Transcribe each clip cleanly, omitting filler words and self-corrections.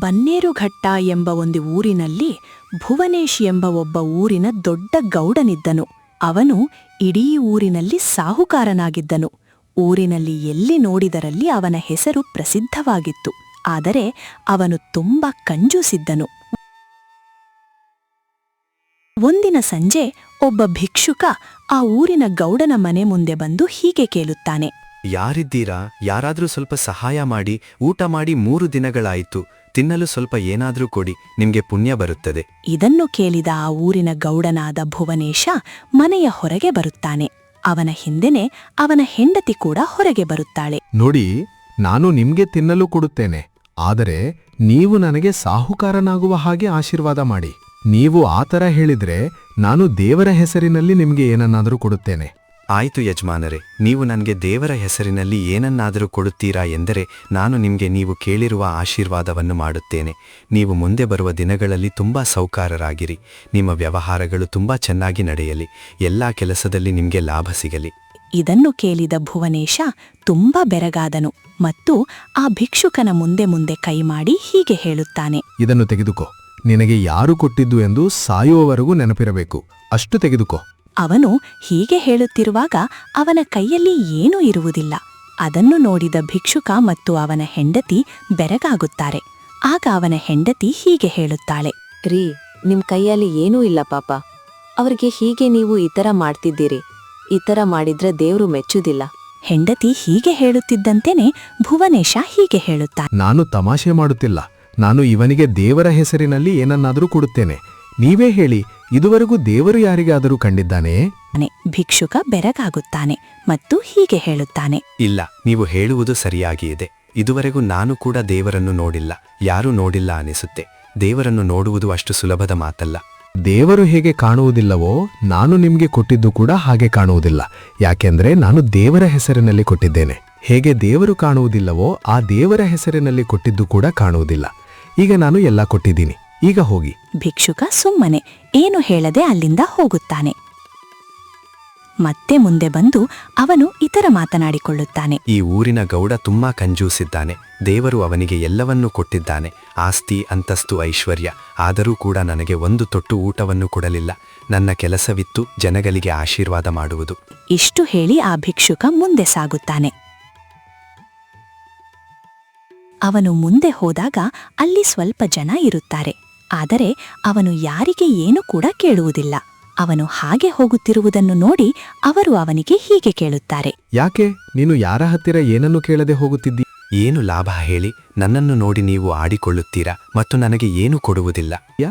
ಬನ್ನೇರುಘಟ್ಟ ಎಂಬ ಒಂದು ಊರಿನಲ್ಲಿ ಭುವನೇಶ್ ಎಂಬ ಒಬ್ಬ ಊರಿನ ದೊಡ್ಡ ಗೌಡನಿದ್ದನು. ಅವನು ಇಡೀ ಊರಿನಲ್ಲಿ ಸಾಹುಕಾರನಾಗಿದ್ದನು. ಊರಿನಲ್ಲಿ ಎಲ್ಲಿ ನೋಡಿದರಲ್ಲಿ ಅವನ ಹೆಸರು ಪ್ರಸಿದ್ಧವಾಗಿತ್ತು. ಆದರೆ ಅವನು ತುಂಬ ಕಂಜೂಸಿದ್ದನು. ಒಂದಿನ ಸಂಜೆ ಒಬ್ಬ ಭಿಕ್ಷುಕ ಆ ಊರಿನ ಗೌಡನ ಮನೆ ಮುಂದೆ ಬಂದು ಹೀಗೆ ಕೇಳುತ್ತಾನೆ. ಯಾರಿದ್ದೀರಾ? ಯಾರಾದ್ರೂ ಸ್ವಲ್ಪ ಸಹಾಯ ಮಾಡಿ. ಊಟ ಮಾಡಿ 3 ದಿನಗಳಾಯಿತು. ತಿನ್ನಲು ಸ್ವಲ್ಪ ಏನಾದ್ರೂ ಕೊಡಿ, ನಿಮ್ಗೆ ಪುಣ್ಯ ಬರುತ್ತದೆ. ಇದನ್ನು ಕೇಳಿದ ಆ ಊರಿನ ಗೌಡನಾದ ಭುವನೇಶ ಮನೆಯ ಹೊರಗೆ ಬರುತ್ತಾನೆ. ಅವನ ಹಿಂದೆನೆ ಅವನ ಹೆಂಡತಿ ಕೂಡ ಹೊರಗೆ ಬರುತ್ತಾಳೆ. ನೋಡಿ, ನಾನು ನಿಮ್ಗೆ ತಿನ್ನಲು ಕೊಡುತ್ತೇನೆ, ಆದರೆ ನೀವು ನನಗೆ ಸಾಹುಕಾರನಾಗುವ ಹಾಗೆ ಆಶೀರ್ವಾದ ಮಾಡಿ. ನೀವು ಆ ಥರ ಹೇಳಿದ್ರೆ ನಾನು ದೇವರ ಹೆಸರಿನಲ್ಲಿ ನಿಮ್ಗೆ ಏನನ್ನಾದರೂ ಕೊಡುತ್ತೇನೆ. ಆಯ್ತು ಯಜಮಾನರೇ, ನೀವು ನನಗೆ ದೇವರ ಹೆಸರಿನಲ್ಲಿ ಏನನ್ನಾದರೂ ಕೊಡುತ್ತೀರಾ ಎಂದರೆ ನಾನು ನಿಮ್ಗೆ ನೀವು ಕೇಳಿರುವ ಆಶೀರ್ವಾದವನ್ನು ಮಾಡುತ್ತೇನೆ. ನೀವು ಮುಂದೆ ಬರುವ ದಿನಗಳಲ್ಲಿ ತುಂಬಾ ಸೌಕಾರರಾಗಿರಿ. ನಿಮ್ಮ ವ್ಯವಹಾರಗಳು ತುಂಬಾ ಚೆನ್ನಾಗಿ ನಡೆಯಲಿ. ಎಲ್ಲಾ ಕೆಲಸದಲ್ಲಿ ನಿಮ್ಗೆ ಲಾಭ ಸಿಗಲಿ. ಇದನ್ನು ಕೇಳಿದ ಭುವನೇಶ ತುಂಬಾ ಬೆರಗಾದನು ಮತ್ತು ಆ ಭಿಕ್ಷುಕನ ಮುಂದೆ ಮುಂದೆ ಕೈ ಮಾಡಿ ಹೀಗೆ ಹೇಳುತ್ತಾನೆ. ಇದನ್ನು ತೆಗೆದುಕೋ. ನಿನಗೆ ಯಾರು ಕೊಟ್ಟಿದ್ದು ಎಂದು ಸಾಯುವವರೆಗೂ ನೆನಪಿರಬೇಕು. ಅಷ್ಟು ತೆಗೆದುಕೋ. ಅವನು ಹೀಗೆ ಹೇಳುತ್ತಿರುವಾಗ ಅವನ ಕೈಯಲ್ಲಿ ಏನೂ ಇರುವುದಿಲ್ಲ. ಅದನ್ನು ನೋಡಿದ ಭಿಕ್ಷುಕ ಮತ್ತು ಅವನ ಹೆಂಡತಿ ಬೆರಗಾಗುತ್ತಾರೆ. ಆಗ ಅವನ ಹೆಂಡತಿ ಹೀಗೆ ಹೇಳುತ್ತಾಳೆ. ರೀ, ನಿಮ್ ಕೈಯಲ್ಲಿ ಏನೂ ಇಲ್ಲ ಪಾಪ. ಅವ್ರಿಗೆ ಹೀಗೆ ನೀವು ಈ ಥರ ಮಾಡ್ತಿದ್ದೀರಿ. ಈ ಥರ ಮಾಡಿದ್ರೆ ದೇವ್ರು ಮೆಚ್ಚುದಿಲ್ಲ. ಹೆಂಡತಿ ಹೀಗೆ ಹೇಳುತ್ತಿದ್ದಂತೆಯೇ ಭುವನೇಶ ಹೀಗೆ ಹೇಳುತ್ತಾನೆ. ನಾನು ತಮಾಷೆ ಮಾಡುತ್ತಿಲ್ಲ. ನಾನು ಇವನಿಗೆ ದೇವರ ಹೆಸರಿನಲ್ಲಿ ಏನನ್ನಾದರೂ ಕೊಡುತ್ತೇನೆ. ನೀವೇ ಹೇಳಿ, ಇದುವರೆಗೂ ದೇವರು ಯಾರಿಗಾದರೂ ಕಂಡಿದ್ದಾನೆ? ಭಿಕ್ಷುಕ ಬೆರಗಾಗುತ್ತಾನೆ ಮತ್ತು ಹೀಗೆ ಹೇಳುತ್ತಾನೆ. ಇಲ್ಲ, ನೀವು ಹೇಳುವುದು ಸರಿಯಾಗಿ ಇದೆ. ಇದುವರೆಗೂ ನಾನು ಕೂಡ ದೇವರನ್ನು ನೋಡಿಲ್ಲ. ಯಾರೂ ನೋಡಿಲ್ಲ ಅನಿಸುತ್ತೆ. ದೇವರನ್ನು ನೋಡುವುದು ಅಷ್ಟು ಸುಲಭದ ಮಾತಲ್ಲ. ದೇವರು ಹೇಗೆ ಕಾಣುವುದಿಲ್ಲವೋ ನಾನು ನಿಮ್ಗೆ ಕೊಟ್ಟಿದ್ದು ಕೂಡ ಹಾಗೆ ಕಾಣುವುದಿಲ್ಲ. ಯಾಕೆಂದ್ರೆ ನಾನು ದೇವರ ಹೆಸರಿನಲ್ಲಿ ಕೊಟ್ಟಿದ್ದೇನೆ. ಹೇಗೆ ದೇವರು ಕಾಣುವುದಿಲ್ಲವೋ ಆ ದೇವರ ಹೆಸರಿನಲ್ಲಿ ಕೊಟ್ಟಿದ್ದು ಕೂಡ ಕಾಣುವುದಿಲ್ಲ. ಈಗ ನಾನು ಎಲ್ಲ ಕೊಟ್ಟಿದ್ದೀನಿ. ಈಗ ಹೋಗಿ. ಭಿಕ್ಷುಕ ಸುಮ್ಮನೆ ಏನು ಹೇಳದೆ ಅಲ್ಲಿಂದ ಹೋಗುತ್ತಾನೆ. ಮತ್ತೆ ಮುಂದೆ ಬಂದು ಅವನು ಇತರ ಮಾತನಾಡಿಕೊಳ್ಳುತ್ತಾನೆ. ಈ ಊರಿನ ಗೌಡ ತುಂಬಾ ಕಂಜೂಸಿದ್ದಾನೆ. ದೇವರು ಅವನಿಗೆ ಎಲ್ಲವನ್ನೂ ಕೊಟ್ಟಿದ್ದಾನೆ, ಆಸ್ತಿ, ಅಂತಸ್ತು, ಐಶ್ವರ್ಯ. ಆದರೂ ಕೂಡ ನನಗೆ ಒಂದು ತೊಟ್ಟು ಊಟವನ್ನು ಕೊಡಲಿಲ್ಲ. ನನ್ನ ಕೆಲಸವಿತ್ತು ಜನಗಳಿಗೆ ಆಶೀರ್ವಾದ ಮಾಡುವುದು. ಇಷ್ಟು ಹೇಳಿ ಆ ಭಿಕ್ಷುಕ ಮುಂದೆ ಸಾಗುತ್ತಾನೆ. ಅವನು ಮುಂದೆ ಹೋದಾಗ ಅಲ್ಲಿ ಸ್ವಲ್ಪ ಜನ ಇರುತ್ತಾರೆ. ಆದರೆ ಅವನು ಯಾರಿಗೆ ಏನೂ ಕೂಡ ಕೇಳುವುದಿಲ್ಲ. ಅವನು ಹಾಗೆ ಹೋಗುತ್ತಿರುವುದನ್ನು ನೋಡಿ ಅವರು ಅವನಿಗೆ ಹೀಗೆ ಕೇಳುತ್ತಾರೆ. ಯಾಕೆ ನೀನು ಯಾರ ಹತ್ತಿರ ಏನನ್ನು ಕೇಳದೆ ಹೋಗುತ್ತಿದ್ದೀ? ಏನು ಲಾಭ ಹೇಳಿ? ನನ್ನನ್ನು ನೋಡಿ ನೀವು ಆಡಿಕೊಳ್ಳುತ್ತೀರಾ ಮತ್ತು ನನಗೆ ಏನೂ ಕೊಡುವುದಿಲ್ಲ.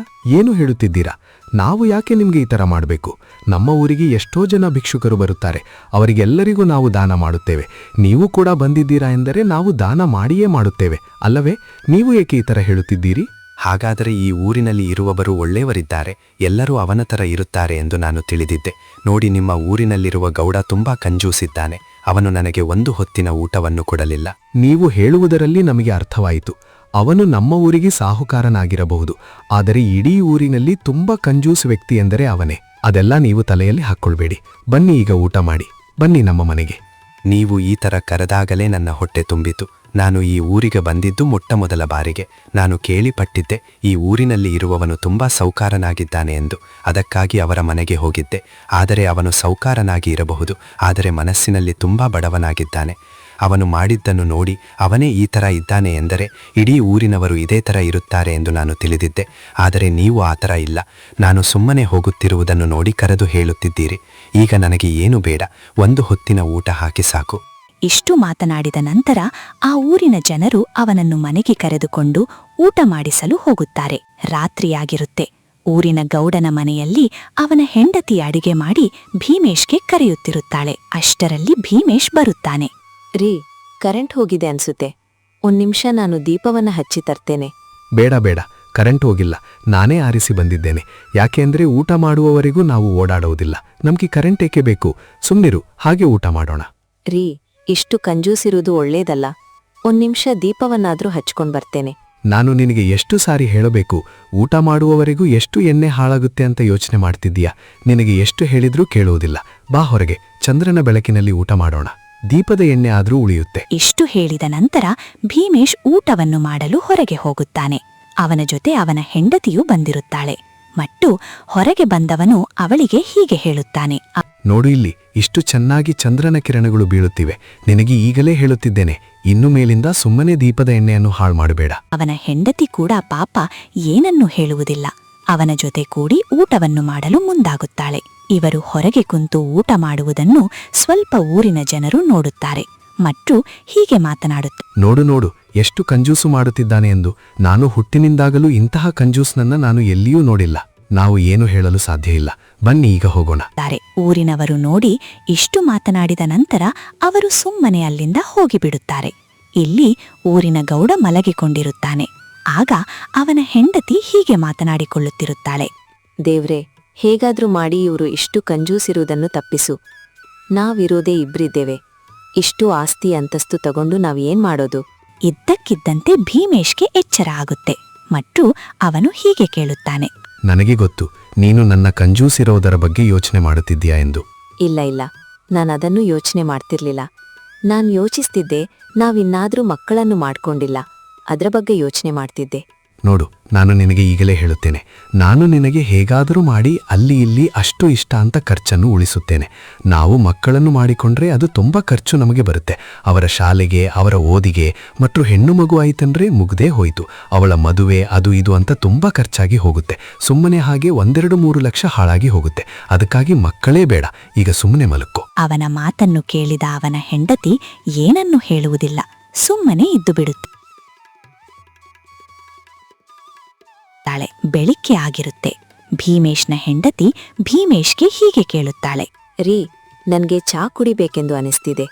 ಏನು ಹೇಳುತ್ತಿದ್ದೀರಾ? ನಾವು ಯಾಕೆ ನಿಮ್ಗೆ ಈ ಥರ ಮಾಡಬೇಕು? ನಮ್ಮ ಊರಿಗೆ ಎಷ್ಟೋ ಜನ ಭಿಕ್ಷುಕರು ಬರುತ್ತಾರೆ. ಅವರಿಗೆಲ್ಲರಿಗೂ ನಾವು ದಾನ ಮಾಡುತ್ತೇವೆ. ನೀವು ಕೂಡ ಬಂದಿದ್ದೀರಾ ಎಂದರೆ ನಾವು ದಾನ ಮಾಡಿಯೇ ಮಾಡುತ್ತೇವೆ ಅಲ್ಲವೇ? ನೀವು ಏಕೆ ಈ ಥರ ಹೇಳುತ್ತಿದ್ದೀರಿ? ಹಾಗಾದರೆ ಈ ಊರಿನಲ್ಲಿ ಇರುವವರು ಒಳ್ಳೆಯವರಿದ್ದಾರೆ. ಎಲ್ಲರೂ ಅವನ ಥರ ಇರುತ್ತಾರೆ ಎಂದು ನಾನು ತಿಳಿದಿದ್ದೆ. ನೋಡಿ, ನಿಮ್ಮ ಊರಿನಲ್ಲಿರುವ ಗೌಡ ತುಂಬಾ ಕಂಜೂಸಿದ್ದಾನೆ. ಅವನು ನನಗೆ ಒಂದು ಹೊತ್ತಿನ ಊಟವನ್ನು ಕೊಡಲಿಲ್ಲ. ನೀವು ಹೇಳುವುದರಲ್ಲಿ ನಮಗೆ ಅರ್ಥವಾಯಿತು. ಅವನು ನಮ್ಮ ಊರಿಗೆ ಸಾಹುಕಾರನಾಗಿರಬಹುದು, ಆದರೆ ಇಡೀ ಊರಿನಲ್ಲಿ ತುಂಬಾ ಕಂಜೂಸ್ ವ್ಯಕ್ತಿ ಎಂದರೆ ಅವನೇ. ಅದೆಲ್ಲ ನೀವು ತಲೆಯಲ್ಲಿ ಹಾಕ್ಕೊಳ್ಬೇಡಿ. ಬನ್ನಿ, ಈಗ ಊಟ ಮಾಡಿ. ಬನ್ನಿ ನಮ್ಮ ಮನೆಗೆ. ನೀವು ಈ ಥರ ಕರೆದಾಗಲೇ ನನ್ನ ಹೊಟ್ಟೆ ತುಂಬಿತು. ನಾನು ಈ ಊರಿಗೆ ಬಂದಿದ್ದು ಮೊಟ್ಟಮೊದಲ ಬಾರಿಗೆ. ನಾನು ಕೇಳಿಪಟ್ಟಿದ್ದೆ ಈ ಊರಿನಲ್ಲಿ ಇರುವವನು ತುಂಬಾ ಸೌಕಾರನಾಗಿದ್ದಾನೆ ಎಂದು. ಅದಕ್ಕಾಗಿ ಅವರ ಮನೆಗೆ ಹೋಗಿದ್ದೆ. ಆದರೆ ಅವನು ಸೌಕಾರನಾಗಿ ಇರಬಹುದು, ಆದರೆ ಮನಸ್ಸಿನಲ್ಲಿ ತುಂಬಾ ಬಡವನಾಗಿದ್ದಾನೆ. ಅವನು ಮಾಡಿದ್ದನ್ನು ನೋಡಿ ಅವನೇ ಈ ಥರ ಇದ್ದಾನೆ ಎಂದರೆ ಇಡೀ ಊರಿನವರು ಇದೇ ಥರ ಇರುತ್ತಾರೆ ಎಂದು ನಾನು ತಿಳಿದಿದ್ದೆ. ಆದರೆ ನೀವು ಆ ಥರ ಇಲ್ಲ. ನಾನು ಸುಮ್ಮನೆ ಹೋಗುತ್ತಿರುವುದನ್ನು ನೋಡಿ ಕರೆದು ಹೇಳುತ್ತಿದ್ದೀರಿ. ಈಗ ನನಗೆ ಏನು ಬೇಡ, ಒಂದು ಹೊತ್ತಿನ ಊಟ ಹಾಕಿ ಸಾಕು. ಇಷ್ಟು ಮಾತನಾಡಿದ ನಂತರ ಆ ಊರಿನ ಜನರು ಅವನನ್ನು ಮನೆಗೆ ಕರೆದುಕೊಂಡು ಊಟ ಮಾಡಿಸಲು ಹೋಗುತ್ತಾರೆ. ರಾತ್ರಿಯಾಗಿರುತ್ತೆ. ಊರಿನ ಗೌಡನ ಮನೆಯಲ್ಲಿ ಅವನ ಹೆಂಡತಿ ಅಡಿಗೆ ಮಾಡಿ ಭೀಮೇಶ್ಗೆ ಕರೆಯುತ್ತಿರುತ್ತಾಳೆ. ಅಷ್ಟರಲ್ಲಿ ಭೀಮೇಶ್ ಬರುತ್ತಾನೆ. ರೀ, ಕರೆಂಟ್ ಹೋಗಿದೆ ಅನ್ಸುತ್ತೆ. 1 ನಿಮಿಷ ನಾನು ದೀಪವನ್ನ ಹಚ್ಚಿ ತರ್ತೇನೆ. ಬೇಡ ಬೇಡ, ಕರೆಂಟ್ ಹೋಗಿಲ್ಲ. ನಾನೇ ಆರಿಸಿ ಬಂದಿದ್ದೇನೆ. ಯಾಕೆಂದ್ರೆ ಊಟ ಮಾಡುವವರೆಗೂ ನಾವು ಓಡಾಡುವುದಿಲ್ಲ. ನಮ್ಗೆ ಕರೆಂಟ್ ಏಕೆ ಬೇಕು? ಸುಮ್ನಿರು, ಹಾಗೆ ಊಟ ಮಾಡೋಣ. ರೀ, ಇಷ್ಟು ಕಂಜೂಸಿರುವುದು ಒಳ್ಳೇದಲ್ಲ. 1 ನಿಮಿಷ ದೀಪವನ್ನಾದ್ರೂ ಹಚ್ಕೊಂಡ್ ಬರ್ತೇನೆ. ನಾನು ನಿನಗೆ ಎಷ್ಟು ಸಾರಿ ಹೇಳಬೇಕು? ಊಟ ಮಾಡುವವರೆಗೂ ಎಷ್ಟು ಎಣ್ಣೆ ಹಾಳಾಗುತ್ತೆ ಅಂತ ಯೋಚನೆ ಮಾಡ್ತಿದ್ದೀಯಾ? ನಿನಗೆ ಎಷ್ಟು ಹೇಳಿದ್ರೂ ಕೇಳುವುದಿಲ್ಲ. ಬಾ ಹೊರಗೆ, ಚಂದ್ರನ ಬೆಳಕಿನಲ್ಲಿ ಊಟ ಮಾಡೋಣ. ದೀಪದ ಎಣ್ಣೆ ಆದ್ರೂ ಉಳಿಯುತ್ತೆ. ಇಷ್ಟು ಹೇಳಿದ ನಂತರ ಭೀಮೇಶ್ ಊಟವನ್ನು ಮಾಡಲು ಹೊರಗೆ ಹೋಗುತ್ತಾನೆ. ಅವನ ಜೊತೆ ಅವನ ಹೆಂಡತಿಯೂ ಬಂದಿರುತ್ತಾಳೆ. ಮತ್ತು ಹೊರಗೆ ಬಂದವನು ಅವಳಿಗೆ ಹೀಗೆ ಹೇಳುತ್ತಾನೆ. ನೋಡು ಇಲ್ಲಿ, ಇಷ್ಟು ಚೆನ್ನಾಗಿ ಚಂದ್ರನ ಕಿರಣಗಳು ಬೀಳುತ್ತಿವೆ. ನಿನಗೆ ಈಗಲೇ ಹೇಳುತ್ತಿದ್ದೇನೆ, ಇನ್ನು ಮೇಲಿಂದ ಸುಮ್ಮನೆ ದೀಪದ ಎಣ್ಣೆಯನ್ನು ಹಾಳು ಮಾಡಬೇಡ. ಅವನ ಹೆಂಡತಿ ಕೂಡ ಪಾಪ ಏನನ್ನೂ ಹೇಳುವುದಿಲ್ಲ. ಅವನ ಜೊತೆ ಕೂಡಿ ಊಟವನ್ನು ಮಾಡಲು ಮುಂದಾಗುತ್ತಾಳೆ. ಇವರು ಹೊರಗೆ ಕುಂತು ಊಟ ಮಾಡುವುದನ್ನು ಸ್ವಲ್ಪ ಊರಿನ ಜನರು ನೋಡುತ್ತಾರೆ ಮತ್ತು ಹೀಗೆ ಮಾತನಾಡುತ್ತಾರೆ. ನೋಡು ನೋಡು, ಎಷ್ಟು ಕಂಜೂಸು ಮಾಡುತ್ತಿದ್ದಾನೆ ಎಂದು. ನಾನು ಹುಟ್ಟಿನಿಂದಾಗಲೂ ಇಂತಹ ಕಂಜೂಸ್ನನ್ನ ನಾನು ಎಲ್ಲಿಯೂ ನೋಡಿಲ್ಲ. ನಾವು ಏನು ಹೇಳಲು ಸಾಧ್ಯ ಇಲ್ಲ. ಬನ್ನಿ ಈಗ ಹೋಗೋಣ. ಊರಿನವರು ನೋಡಿ ಇಷ್ಟು ಮಾತನಾಡಿದ ನಂತರ ಅವರು ಸುಮ್ಮನೆ ಅಲ್ಲಿಂದ ಹೋಗಿಬಿಡುತ್ತಾರೆ. ಇಲ್ಲಿ ಊರಿನ ಗೌಡ ಮಲಗಿಕೊಂಡಿರುತ್ತಾನೆ. ಆಗ ಅವನ ಹೆಂಡತಿ ಹೀಗೆ ಮಾತನಾಡಿಕೊಳ್ಳುತ್ತಿರುತ್ತಾಳೆ. ದೇವ್ರೆ, ಹೇಗಾದ್ರೂ ಮಾಡಿ ಇವರು ಇಷ್ಟು ಕಂಜೂಸಿರುವುದನ್ನು ತಪ್ಪಿಸು. ನಾವಿರೋದೇ ಇಬ್ರಿದ್ದೇವೆ. ಇಷ್ಟು ಆಸ್ತಿ ಅಂತಸ್ತು ತಗೊಂಡು ನಾವೇನ್ ಮಾಡೋದು? ಇದ್ದಕ್ಕಿದ್ದಂತೆ ಭೀಮೇಶ್ಗೆ ಎಚ್ಚರ ಆಗುತ್ತೆ ಮತ್ತು ಅವನು ಹೀಗೆ ಕೇಳುತ್ತಾನೆ. ನನಗೆ ಗೊತ್ತು, ನೀನು ನನ್ನ ಕಂಜೂಸಿರೋದರ ಬಗ್ಗೆ ಯೋಚನೆ ಮಾಡುತ್ತಿದ್ದೀಯಾ ಎಂದು. ಇಲ್ಲ ಇಲ್ಲ, ನಾನದನ್ನು ಯೋಚನೆ ಮಾಡ್ತಿರ್ಲಿಲ್ಲ. ನಾನ್ ಯೋಚಿಸ್ತಿದ್ದೆ, ನಾವಿನ್ನಾದ್ರೂ ಮಕ್ಕಳನ್ನು ಮಾಡ್ಕೊಂಡಿಲ್ಲ, ಅದರ ಬಗ್ಗೆ ಯೋಚನೆ ಮಾಡ್ತಿದ್ದೆ. ನೋಡು, ನಾನು ನಿನಗೆ ಈಗಲೇ ಹೇಳುತ್ತೇನೆ, ನಾನು ನಿನಗೆ ಹೇಗಾದರೂ ಮಾಡಿ ಅಲ್ಲಿ ಇಲ್ಲಿ ಅಷ್ಟು ಇಷ್ಟ ಅಂತ ಖರ್ಚನ್ನು ಉಳಿಸುತ್ತೇನೆ. ನಾವು ಮಕ್ಕಳನ್ನು ಮಾಡಿಕೊಂಡ್ರೆ ಅದು ತುಂಬ ಖರ್ಚು ನಮಗೆ ಬರುತ್ತೆ. ಅವರ ಶಾಲೆಗೆ, ಅವರ ಓದಿಗೆ, ಮತ್ತು ಹೆಣ್ಣು ಮಗು ಆಯ್ತಂದ್ರೆ ಮುಗ್ದೇ ಹೋಯಿತು. ಅವಳ ಮದುವೆ ಅದು ಇದು ಅಂತ ತುಂಬ ಖರ್ಚಾಗಿ ಹೋಗುತ್ತೆ. ಸುಮ್ಮನೆ ಹಾಗೆ 1-2-3 ಲಕ್ಷ ಹಾಳಾಗಿ ಹೋಗುತ್ತೆ. ಅದಕ್ಕಾಗಿ ಮಕ್ಕಳೇ ಬೇಡ, ಈಗ ಸುಮ್ಮನೆ ಮಲಕ್ಕೋ. ಅವನ ಮಾತನ್ನು ಕೇಳಿದ ಅವನ ಹೆಂಡತಿ ಏನನ್ನೂ ಹೇಳುವುದಿಲ್ಲ, ಸುಮ್ಮನೆ ಇದ್ದು ಬಿಡುತ್ತೆ. ಬೆಳಿಗ್ಗೆ ಆಗಿರುತ್ತೆ. ಭೀಮೇಶ್ನ ಹೆಂಡತಿ ಭೀಮೇಶ್ಗೆ ಹೀಗೆ ಕೇಳುತ್ತಾಳೆ. ರೀ, ನನ್ಗೆ ಚಹಾ ಕುಡಿಬೇಕೆಂದು ಅನಿಸ್ತಿದೆ.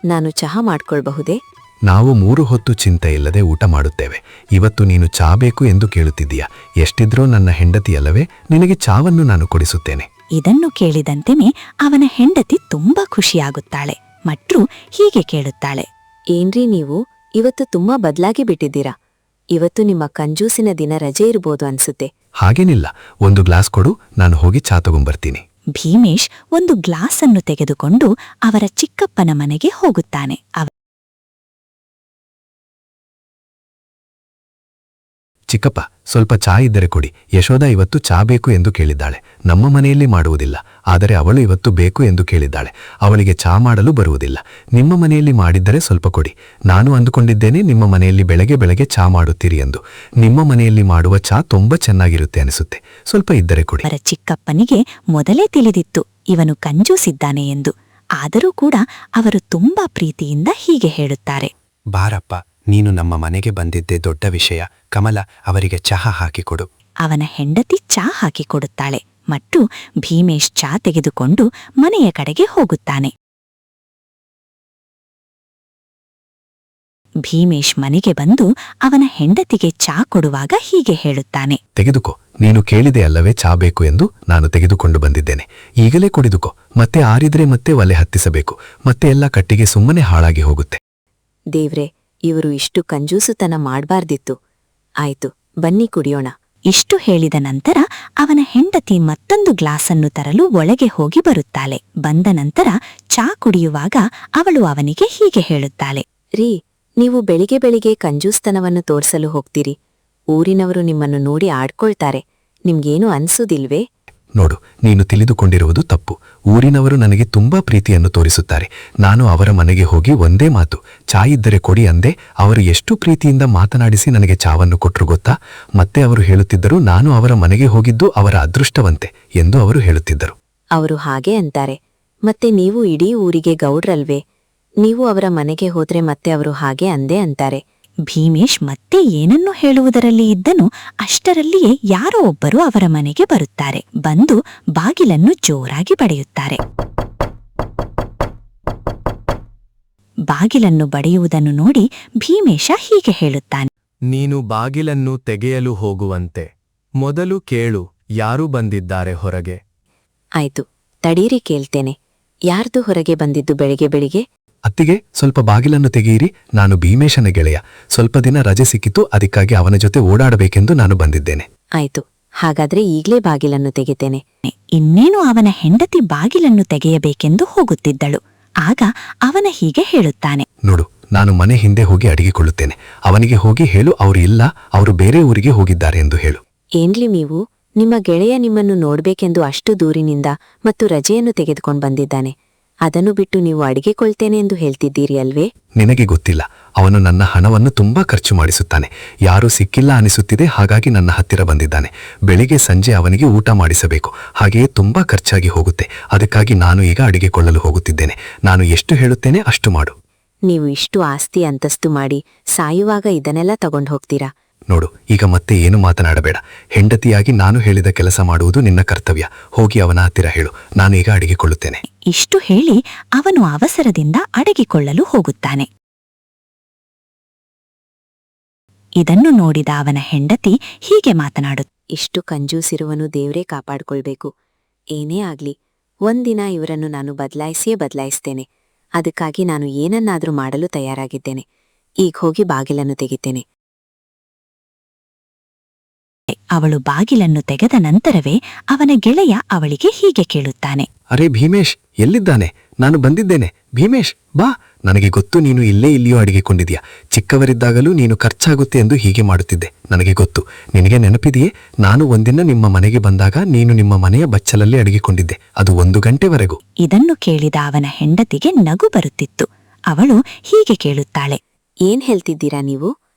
ನಾನು ಚಹಾ ಮಾಡ್ಕೊಳ್ಬಹುದೇ? ನಾವು 3 ಹೊತ್ತು ಚಿಂತೆ ಇಲ್ಲದೆ ಊಟ ಮಾಡುತ್ತೇವೆ. ಇವತ್ತು ನೀನು ಚಾ ಬೇಕು ಎಂದು ಕೇಳುತ್ತಿದ್ದೀಯಾ? ಎಷ್ಟಿದ್ರೂ ನನ್ನ ಹೆಂಡತಿಯಲ್ಲವೇ, ನಿನಗೆ ಚಾವನ್ನು ನಾನು ಕೊಡಿಸುತ್ತೇನೆ. ಇದನ್ನು ಕೇಳಿದಂತೆಯೇ ಅವನ ಹೆಂಡತಿ ತುಂಬಾ ಖುಷಿಯಾಗುತ್ತಾಳೆ ಮತ್ತು ಹೀಗೆ ಕೇಳುತ್ತಾಳೆ. ಏನ್ರೀ ನೀವು ಇವತ್ತು ತುಂಬಾ ಬದಲಾಗಿ ಬಿಟ್ಟಿದ್ದೀರಾ? ಇವತ್ತು ನಿಮ್ಮ ಕಂಜೂಸಿನ ದಿನ ರಜೆ ಇರ್ಬೋದು ಅನ್ಸುತ್ತೆ. ಹಾಗೇನಿಲ್ಲ, 1 ಗ್ಲಾಸ್ ಕೊಡು, ನಾನು ಹೋಗಿ ಚಾ ತಗೊಂಬರ್ತೀನಿ. ಭೀಮೇಶ್ ಒಂದು ಗ್ಲಾಸ್ ಅನ್ನು ತೆಗೆದುಕೊಂಡು ಅವರ ಚಿಕ್ಕಪ್ಪನ ಮನೆಗೆ ಹೋಗುತ್ತಾನೆ. ಚಿಕ್ಕಪ್ಪ, ಸ್ವಲ್ಪ ಚಾ ಇದ್ದರೆ ಕೊಡಿ. ಯಶೋಧ ಇವತ್ತು ಚಾ ಬೇಕು ಎಂದು ಕೇಳಿದ್ದಾಳೆ. ನಮ್ಮ ಮನೆಯಲ್ಲಿ ಮಾಡುವುದಿಲ್ಲ, ಆದರೆ ಅವಳು ಇವತ್ತು ಬೇಕು ಎಂದು ಕೇಳಿದ್ದಾಳೆ. ಅವಳಿಗೆ ಚಾ ಮಾಡಲು ಬರುವುದಿಲ್ಲ. ನಿಮ್ಮ ಮನೆಯಲ್ಲಿ ಮಾಡಿದ್ದರೆ ಸ್ವಲ್ಪ ಕೊಡಿ. ನಾನು ಅಂದುಕೊಂಡಿದ್ದೇನೆ ನಿಮ್ಮ ಮನೆಯಲ್ಲಿ ಬೆಳಗ್ಗೆ ಬೆಳಗ್ಗೆ ಚಾ ಮಾಡುತ್ತೀರಿ ಎಂದು. ನಿಮ್ಮ ಮನೆಯಲ್ಲಿ ಮಾಡುವ ಚಾ ತುಂಬಾ ಚೆನ್ನಾಗಿರುತ್ತೆ ಅನಿಸುತ್ತೆ. ಸ್ವಲ್ಪ ಇದ್ದರೆ ಕೊಡಿ. ಅವರ ಚಿಕ್ಕಪ್ಪನಿಗೆ ಮೊದಲೇ ತಿಳಿದಿತ್ತು ಇವನು ಕಂಜೂಸಿದ್ದಾನೆ ಎಂದು. ಆದರೂ ಕೂಡ ಅವರು ತುಂಬಾ ಪ್ರೀತಿಯಿಂದ ಹೀಗೆ ಹೇಳುತ್ತಾರೆ. ಬಾರಪ್ಪ, ನೀನು ನಮ್ಮ ಮನೆಗೆ ಬಂದಿದ್ದೇ ದೊಡ್ಡ ವಿಷಯ. ಕಮಲ, ಅವರಿಗೆ ಚಹಾ ಹಾಕಿಕೊಡು. ಅವನ ಹೆಂಡತಿ ಚಾ ಹಾಕಿಕೊಡುತ್ತಾಳೆ ಮತ್ತು ಭೀಮೇಶ್ ಚಾ ತೆಗೆದುಕೊಂಡು ಮನೆಯ ಕಡೆಗೆ ಹೋಗುತ್ತಾನೆ. ಭೀಮೇಶ್ ಮನೆಗೆ ಬಂದು ಅವನ ಹೆಂಡತಿಗೆ ಚಾ ಕೊಡುವಾಗ ಹೀಗೆ ಹೇಳುತ್ತಾನೆ. ತೆಗೆದುಕೋ, ನೀನು ಕೇಳಿದೆ ಅಲ್ಲವೇ ಚಾ ಬೇಕು ಎಂದು? ನಾನು ತೆಗೆದುಕೊಂಡು ಬಂದಿದ್ದೇನೆ. ಈಗಲೇ ಕುಡಿದುಕೋ. ಮತ್ತೆ ಆರಿದ್ರೆ ಮತ್ತೆ ಒಲೆ ಹತ್ತಿಸಬೇಕು. ಮತ್ತೆ ಎಲ್ಲ ಕಟ್ಟಿಗೆ ಸುಮ್ಮನೆ ಹಾಳಾಗಿ ಹೋಗುತ್ತೆ. ದೇವ್ರೆ, ಇವರು ಇಷ್ಟು ಕಂಜೂಸುತನ ಮಾಡ್ಬಾರ್ದಿತ್ತು. ಆಯ್ತು, ಬನ್ನಿ ಕುಡಿಯೋಣ. ಇಷ್ಟು ಹೇಳಿದ ನಂತರ ಅವನ ಹೆಂಡತಿ ಮತ್ತೊಂದು ಗ್ಲಾಸನ್ನು ತರಲು ಒಳಗೆ ಹೋಗಿ ಬರುತ್ತಾಳೆ. ಬಂದ ನಂತರ ಚಾ ಕುಡಿಯುವಾಗ ಅವಳು ಅವನಿಗೆ ಹೀಗೆ ಹೇಳುತ್ತಾಳೆ. ರೀ, ನೀವು ಬೆಳಿಗ್ಗೆ ಬೆಳಿಗ್ಗೆ ಕಂಜೂಸ್ತನವನ್ನು ತೋರ್ಸಲು ಹೋಗ್ತೀರಿ. ಊರಿನವರು ನಿಮ್ಮನ್ನು ನೋಡಿ ಆಡ್ಕೊಳ್ತಾರೆ. ನಿಮ್ಗೇನು ಅನ್ಸುದಿಲ್ವೇ? ನೋಡು, ನೀನು ತಿಳಿದುಕೊಂಡಿರುವುದು ತಪ್ಪು. ಊರಿನವರು ನನಗೆ ತುಂಬಾ ಪ್ರೀತಿಯನ್ನು ತೋರಿಸುತ್ತಾರೆ. ನಾನು ಅವರ ಮನೆಗೆ ಹೋಗಿ ಒಂದೇ ಮಾತು, ಚಾ ಇದ್ದರೆ ಕೊಡಿ ಅಂದೆ. ಅವರು ಎಷ್ಟು ಪ್ರೀತಿಯಿಂದ ಮಾತನಾಡಿಸಿ ನನಗೆ ಚಾವನ್ನು ಕೊಟ್ರು ಗೊತ್ತಾ? ಮತ್ತೆ ಅವರು ಹೇಳುತ್ತಿದ್ದರು, ನಾನು ಅವರ ಮನೆಗೆ ಹೋಗಿದ್ದು ಅವರ ಅದೃಷ್ಟವಂತೆ ಎಂದು ಅವರು ಹೇಳುತ್ತಿದ್ದರು. ಅವರು ಹಾಗೆ ಅಂತಾರೆ. ಮತ್ತೆ ನೀವು ಇಡೀ ಊರಿಗೆ ಗೌಡ್ರಲ್ವೇ? ನೀವು ಅವರ ಮನೆಗೆ ಹೋದ್ರೆ ಮತ್ತೆ ಅವರು ಹಾಗೆ ಅಂದೇ ಅಂತಾರೆ. ಭೀಮೇಶ್ ಮತ್ತೆ ಏನನ್ನು ಹೇಳುವುದರಲ್ಲಿ ಇದ್ದನು. ಅಷ್ಟರಲ್ಲಿಯೇ ಯಾರೋ ಒಬ್ಬರು ಅವರ ಮನೆಗೆ ಬರುತ್ತಾರೆ. ಬಂದು ಬಾಗಿಲನ್ನು ಜೋರಾಗಿ ಬಡಿಯುತ್ತಾರೆ. ಬಾಗಿಲನ್ನು ಬಡಿಯುವುದನ್ನು ನೋಡಿ ಭೀಮೇಶ ಹೀಗೆ ಹೇಳುತ್ತಾನೆ. ನೀನು ಬಾಗಿಲನ್ನು ತೆಗೆಯಲು ಹೋಗುವಂತೆ ಮೊದಲು ಕೇಳು, ಯಾರು ಬಂದಿದ್ದಾರೆ ಹೊರಗೆ? ಆಯ್ತು, ತಡೀರಿ ಕೇಳ್ತೇನೆ. ಯಾರ್ದು ಹೊರಗೆ ಬಂದಿದ್ದು ಬೆಳಿಗ್ಗೆ ಬೆಳಿಗ್ಗೆ? ಅತ್ತಿಗೆ, ಸ್ವಲ್ಪ ಬಾಗಿಲನ್ನು ತೆಗೆಯಿರಿ. ನಾನು ಭೀಮೇಶನ ಗೆಳೆಯ. ಸ್ವಲ್ಪ ದಿನ ರಜೆ ಸಿಕ್ಕಿತು, ಅದಕ್ಕಾಗಿ ಅವನ ಜೊತೆ ಓಡಾಡಬೇಕೆಂದು ನಾನು ಬಂದಿದ್ದೇನೆ. ಆಯ್ತು, ಹಾಗಾದ್ರೆ ಈಗ್ಲೇ ಬಾಗಿಲನ್ನು ತೆಗಿತೇನೆ. ಇನ್ನೇನು ಅವನ ಹೆಂಡತಿ ಬಾಗಿಲನ್ನು ತೆಗೆಯಬೇಕೆಂದು ಹೋಗುತ್ತಿದ್ದಳು. ಆಗ ಅವನ ಹೀಗೆ ಹೇಳುತ್ತಾನೆ. ನೋಡು, ನಾನು ಮನೆ ಹಿಂದೆ ಹೋಗಿ ಅಡಿಗೆಕೊಳ್ಳುತ್ತೇನೆ. ಅವನಿಗೆ ಹೋಗಿ ಹೇಳು, ಅವರು ಇಲ್ಲ, ಅವರು ಬೇರೆ ಊರಿಗೆ ಹೋಗಿದ್ದಾರೆ ಎಂದು ಹೇಳು. ಏನ್ಲಿ ನೀವು, ನಿಮ್ಮ ಗೆಳೆಯ ನಿಮ್ಮನ್ನು ನೋಡ್ಬೇಕೆಂದು ಅಷ್ಟು ದೂರಿನಿಂದ ಮತ್ತು ರಜೆಯನ್ನು ತೆಗೆದುಕೊಂಡು ಬಂದಿದ್ದಾನೆ. ಅದನ್ನು ಬಿಟ್ಟು ನೀವು ಅಡಿಗೆ ಕೊಳ್ತೇನೆ ಎಂದು ಹೇಳ್ತಿದ್ದೀರಿ ಅಲ್ವೇ? ನಿನಗೆ ಗೊತ್ತಿಲ್ಲ, ಅವನು ನನ್ನ ಹಣವನ್ನು ತುಂಬಾ ಖರ್ಚು ಮಾಡಿಸುತ್ತಾನೆ. ಯಾರೂ ಸಿಕ್ಕಿಲ್ಲ ಅನಿಸುತ್ತಿದೆ, ಹಾಗಾಗಿ ನನ್ನ ಹತ್ತಿರ ಬಂದಿದ್ದಾನೆ. ಬೆಳಿಗ್ಗೆ ಸಂಜೆ ಅವನಿಗೆ ಊಟ ಮಾಡಿಸಬೇಕು, ಹಾಗೆಯೇ ತುಂಬಾ ಖರ್ಚಾಗಿ ಹೋಗುತ್ತೆ. ಅದಕ್ಕಾಗಿ ನಾನು ಈಗ ಅಡಿಗೆ ಕೊಳ್ಳಲು ಹೋಗುತ್ತಿದ್ದೇನೆ. ನಾನು ಎಷ್ಟು ಹೇಳುತ್ತೇನೆ ಅಷ್ಟು ಮಾಡು. ನೀವು ಇಷ್ಟು ಆಸ್ತಿ ಅಂತಸ್ತು ಮಾಡಿ ಸಾಯುವಾಗ ಇದನ್ನೆಲ್ಲ ತಗೊಂಡು ಹೋಗ್ತೀರಾ? ನೋಡು, ಈಗ ಮತ್ತೆ ಏನು ಮಾತನಾಡಬೇಡ. ಹೆಂಡತಿಯಾಗಿ ನಾನು ಹೇಳಿದ ಕೆಲಸ ಮಾಡುವುದು ನಿನ್ನ ಕರ್ತವ್ಯ. ಹೋಗಿ ಅವನ ಹತ್ತಿರ ಹೇಳು, ನಾನು ಈಗ ಅಡಿಗೆಕೊಳ್ಳುತ್ತೇನೆ. ಇಷ್ಟು ಹೇಳಿ ಅವನು ಅವಸರದಿಂದ ಅಡಗಿಕೊಳ್ಳಲು ಹೋಗುತ್ತಾನೆ. ಇದನ್ನು ನೋಡಿದ ಅವನ ಹೆಂಡತಿ ಹೀಗೆ ಇಷ್ಟು ಕಂಜೂಸಿರುವನು ದೇವ್ರೇ ಕಾಪಾಡ್ಕೊಳ್ಬೇಕು. ಏನೇ ಆಗ್ಲಿ, ಒಂದಿನ ಇವರನ್ನು ನಾನು ಬದಲಾಯಿಸ್ತೇನೆ. ಅದಕ್ಕಾಗಿ ನಾನು ಏನನ್ನಾದ್ರೂ ಮಾಡಲು ತಯಾರಾಗಿದ್ದೇನೆ. ಈಗ ಹೋಗಿ ಬಾಗಿಲನ್ನು ತೆಗಿತೇನೆ. ಅವಳು ಬಾಗಿಲನ್ನು ತೆಗೆದ ನಂತರವೇ ಅವನ ಗೆಳೆಯ ಅವಳಿಗೆ ಹೀಗೆ ಕೇಳುತ್ತಾನೆ. ಅರೆ ಭೀಮೇಶ್, ಎಲ್ಲಿದ್ದಾನೆ? ನಾನು ಬಂದಿದ್ದೇನೆ. ಭೀಮೇಶ್, ಬಾ. ನನಗೆ ಗೊತ್ತು, ನೀನು ಇಲ್ಲಿಯೋ ಅಡಿಗೆಕೊಂಡಿದ್ಯಾ. ಚಿಕ್ಕವರಿದ್ದಾಗಲೂ ನೀನು ಖರ್ಚಾಗುತ್ತೆ ಎಂದು ಹೀಗೆ ಮಾಡುತ್ತಿದ್ದೆ. ನನಗೆ ಗೊತ್ತು. ನಿನಗೆ ನೆನಪಿದೆಯೇ, ನಾನು ಒಂದಿನ ನಿಮ್ಮ ಮನೆಗೆ ಬಂದಾಗ ನೀನು ನಿಮ್ಮ ಮನೆಯ ಬಚ್ಚಲಲ್ಲಿ ಅಡಿಗೆಕೊಂಡಿದ್ದೆ, ಅದು 1 ಗಂಟೆವರೆಗೂ. ಇದನ್ನು ಕೇಳಿದ ಅವನ ಹೆಂಡತಿಗೆ ನಗು ಬರುತ್ತಿತ್ತು. ಅವಳು ಹೀಗೆ ಕೇಳುತ್ತಾಳೆ. ಏನ್ ಹೇಳ್ತಿದ್ದೀರಾ ನೀವು?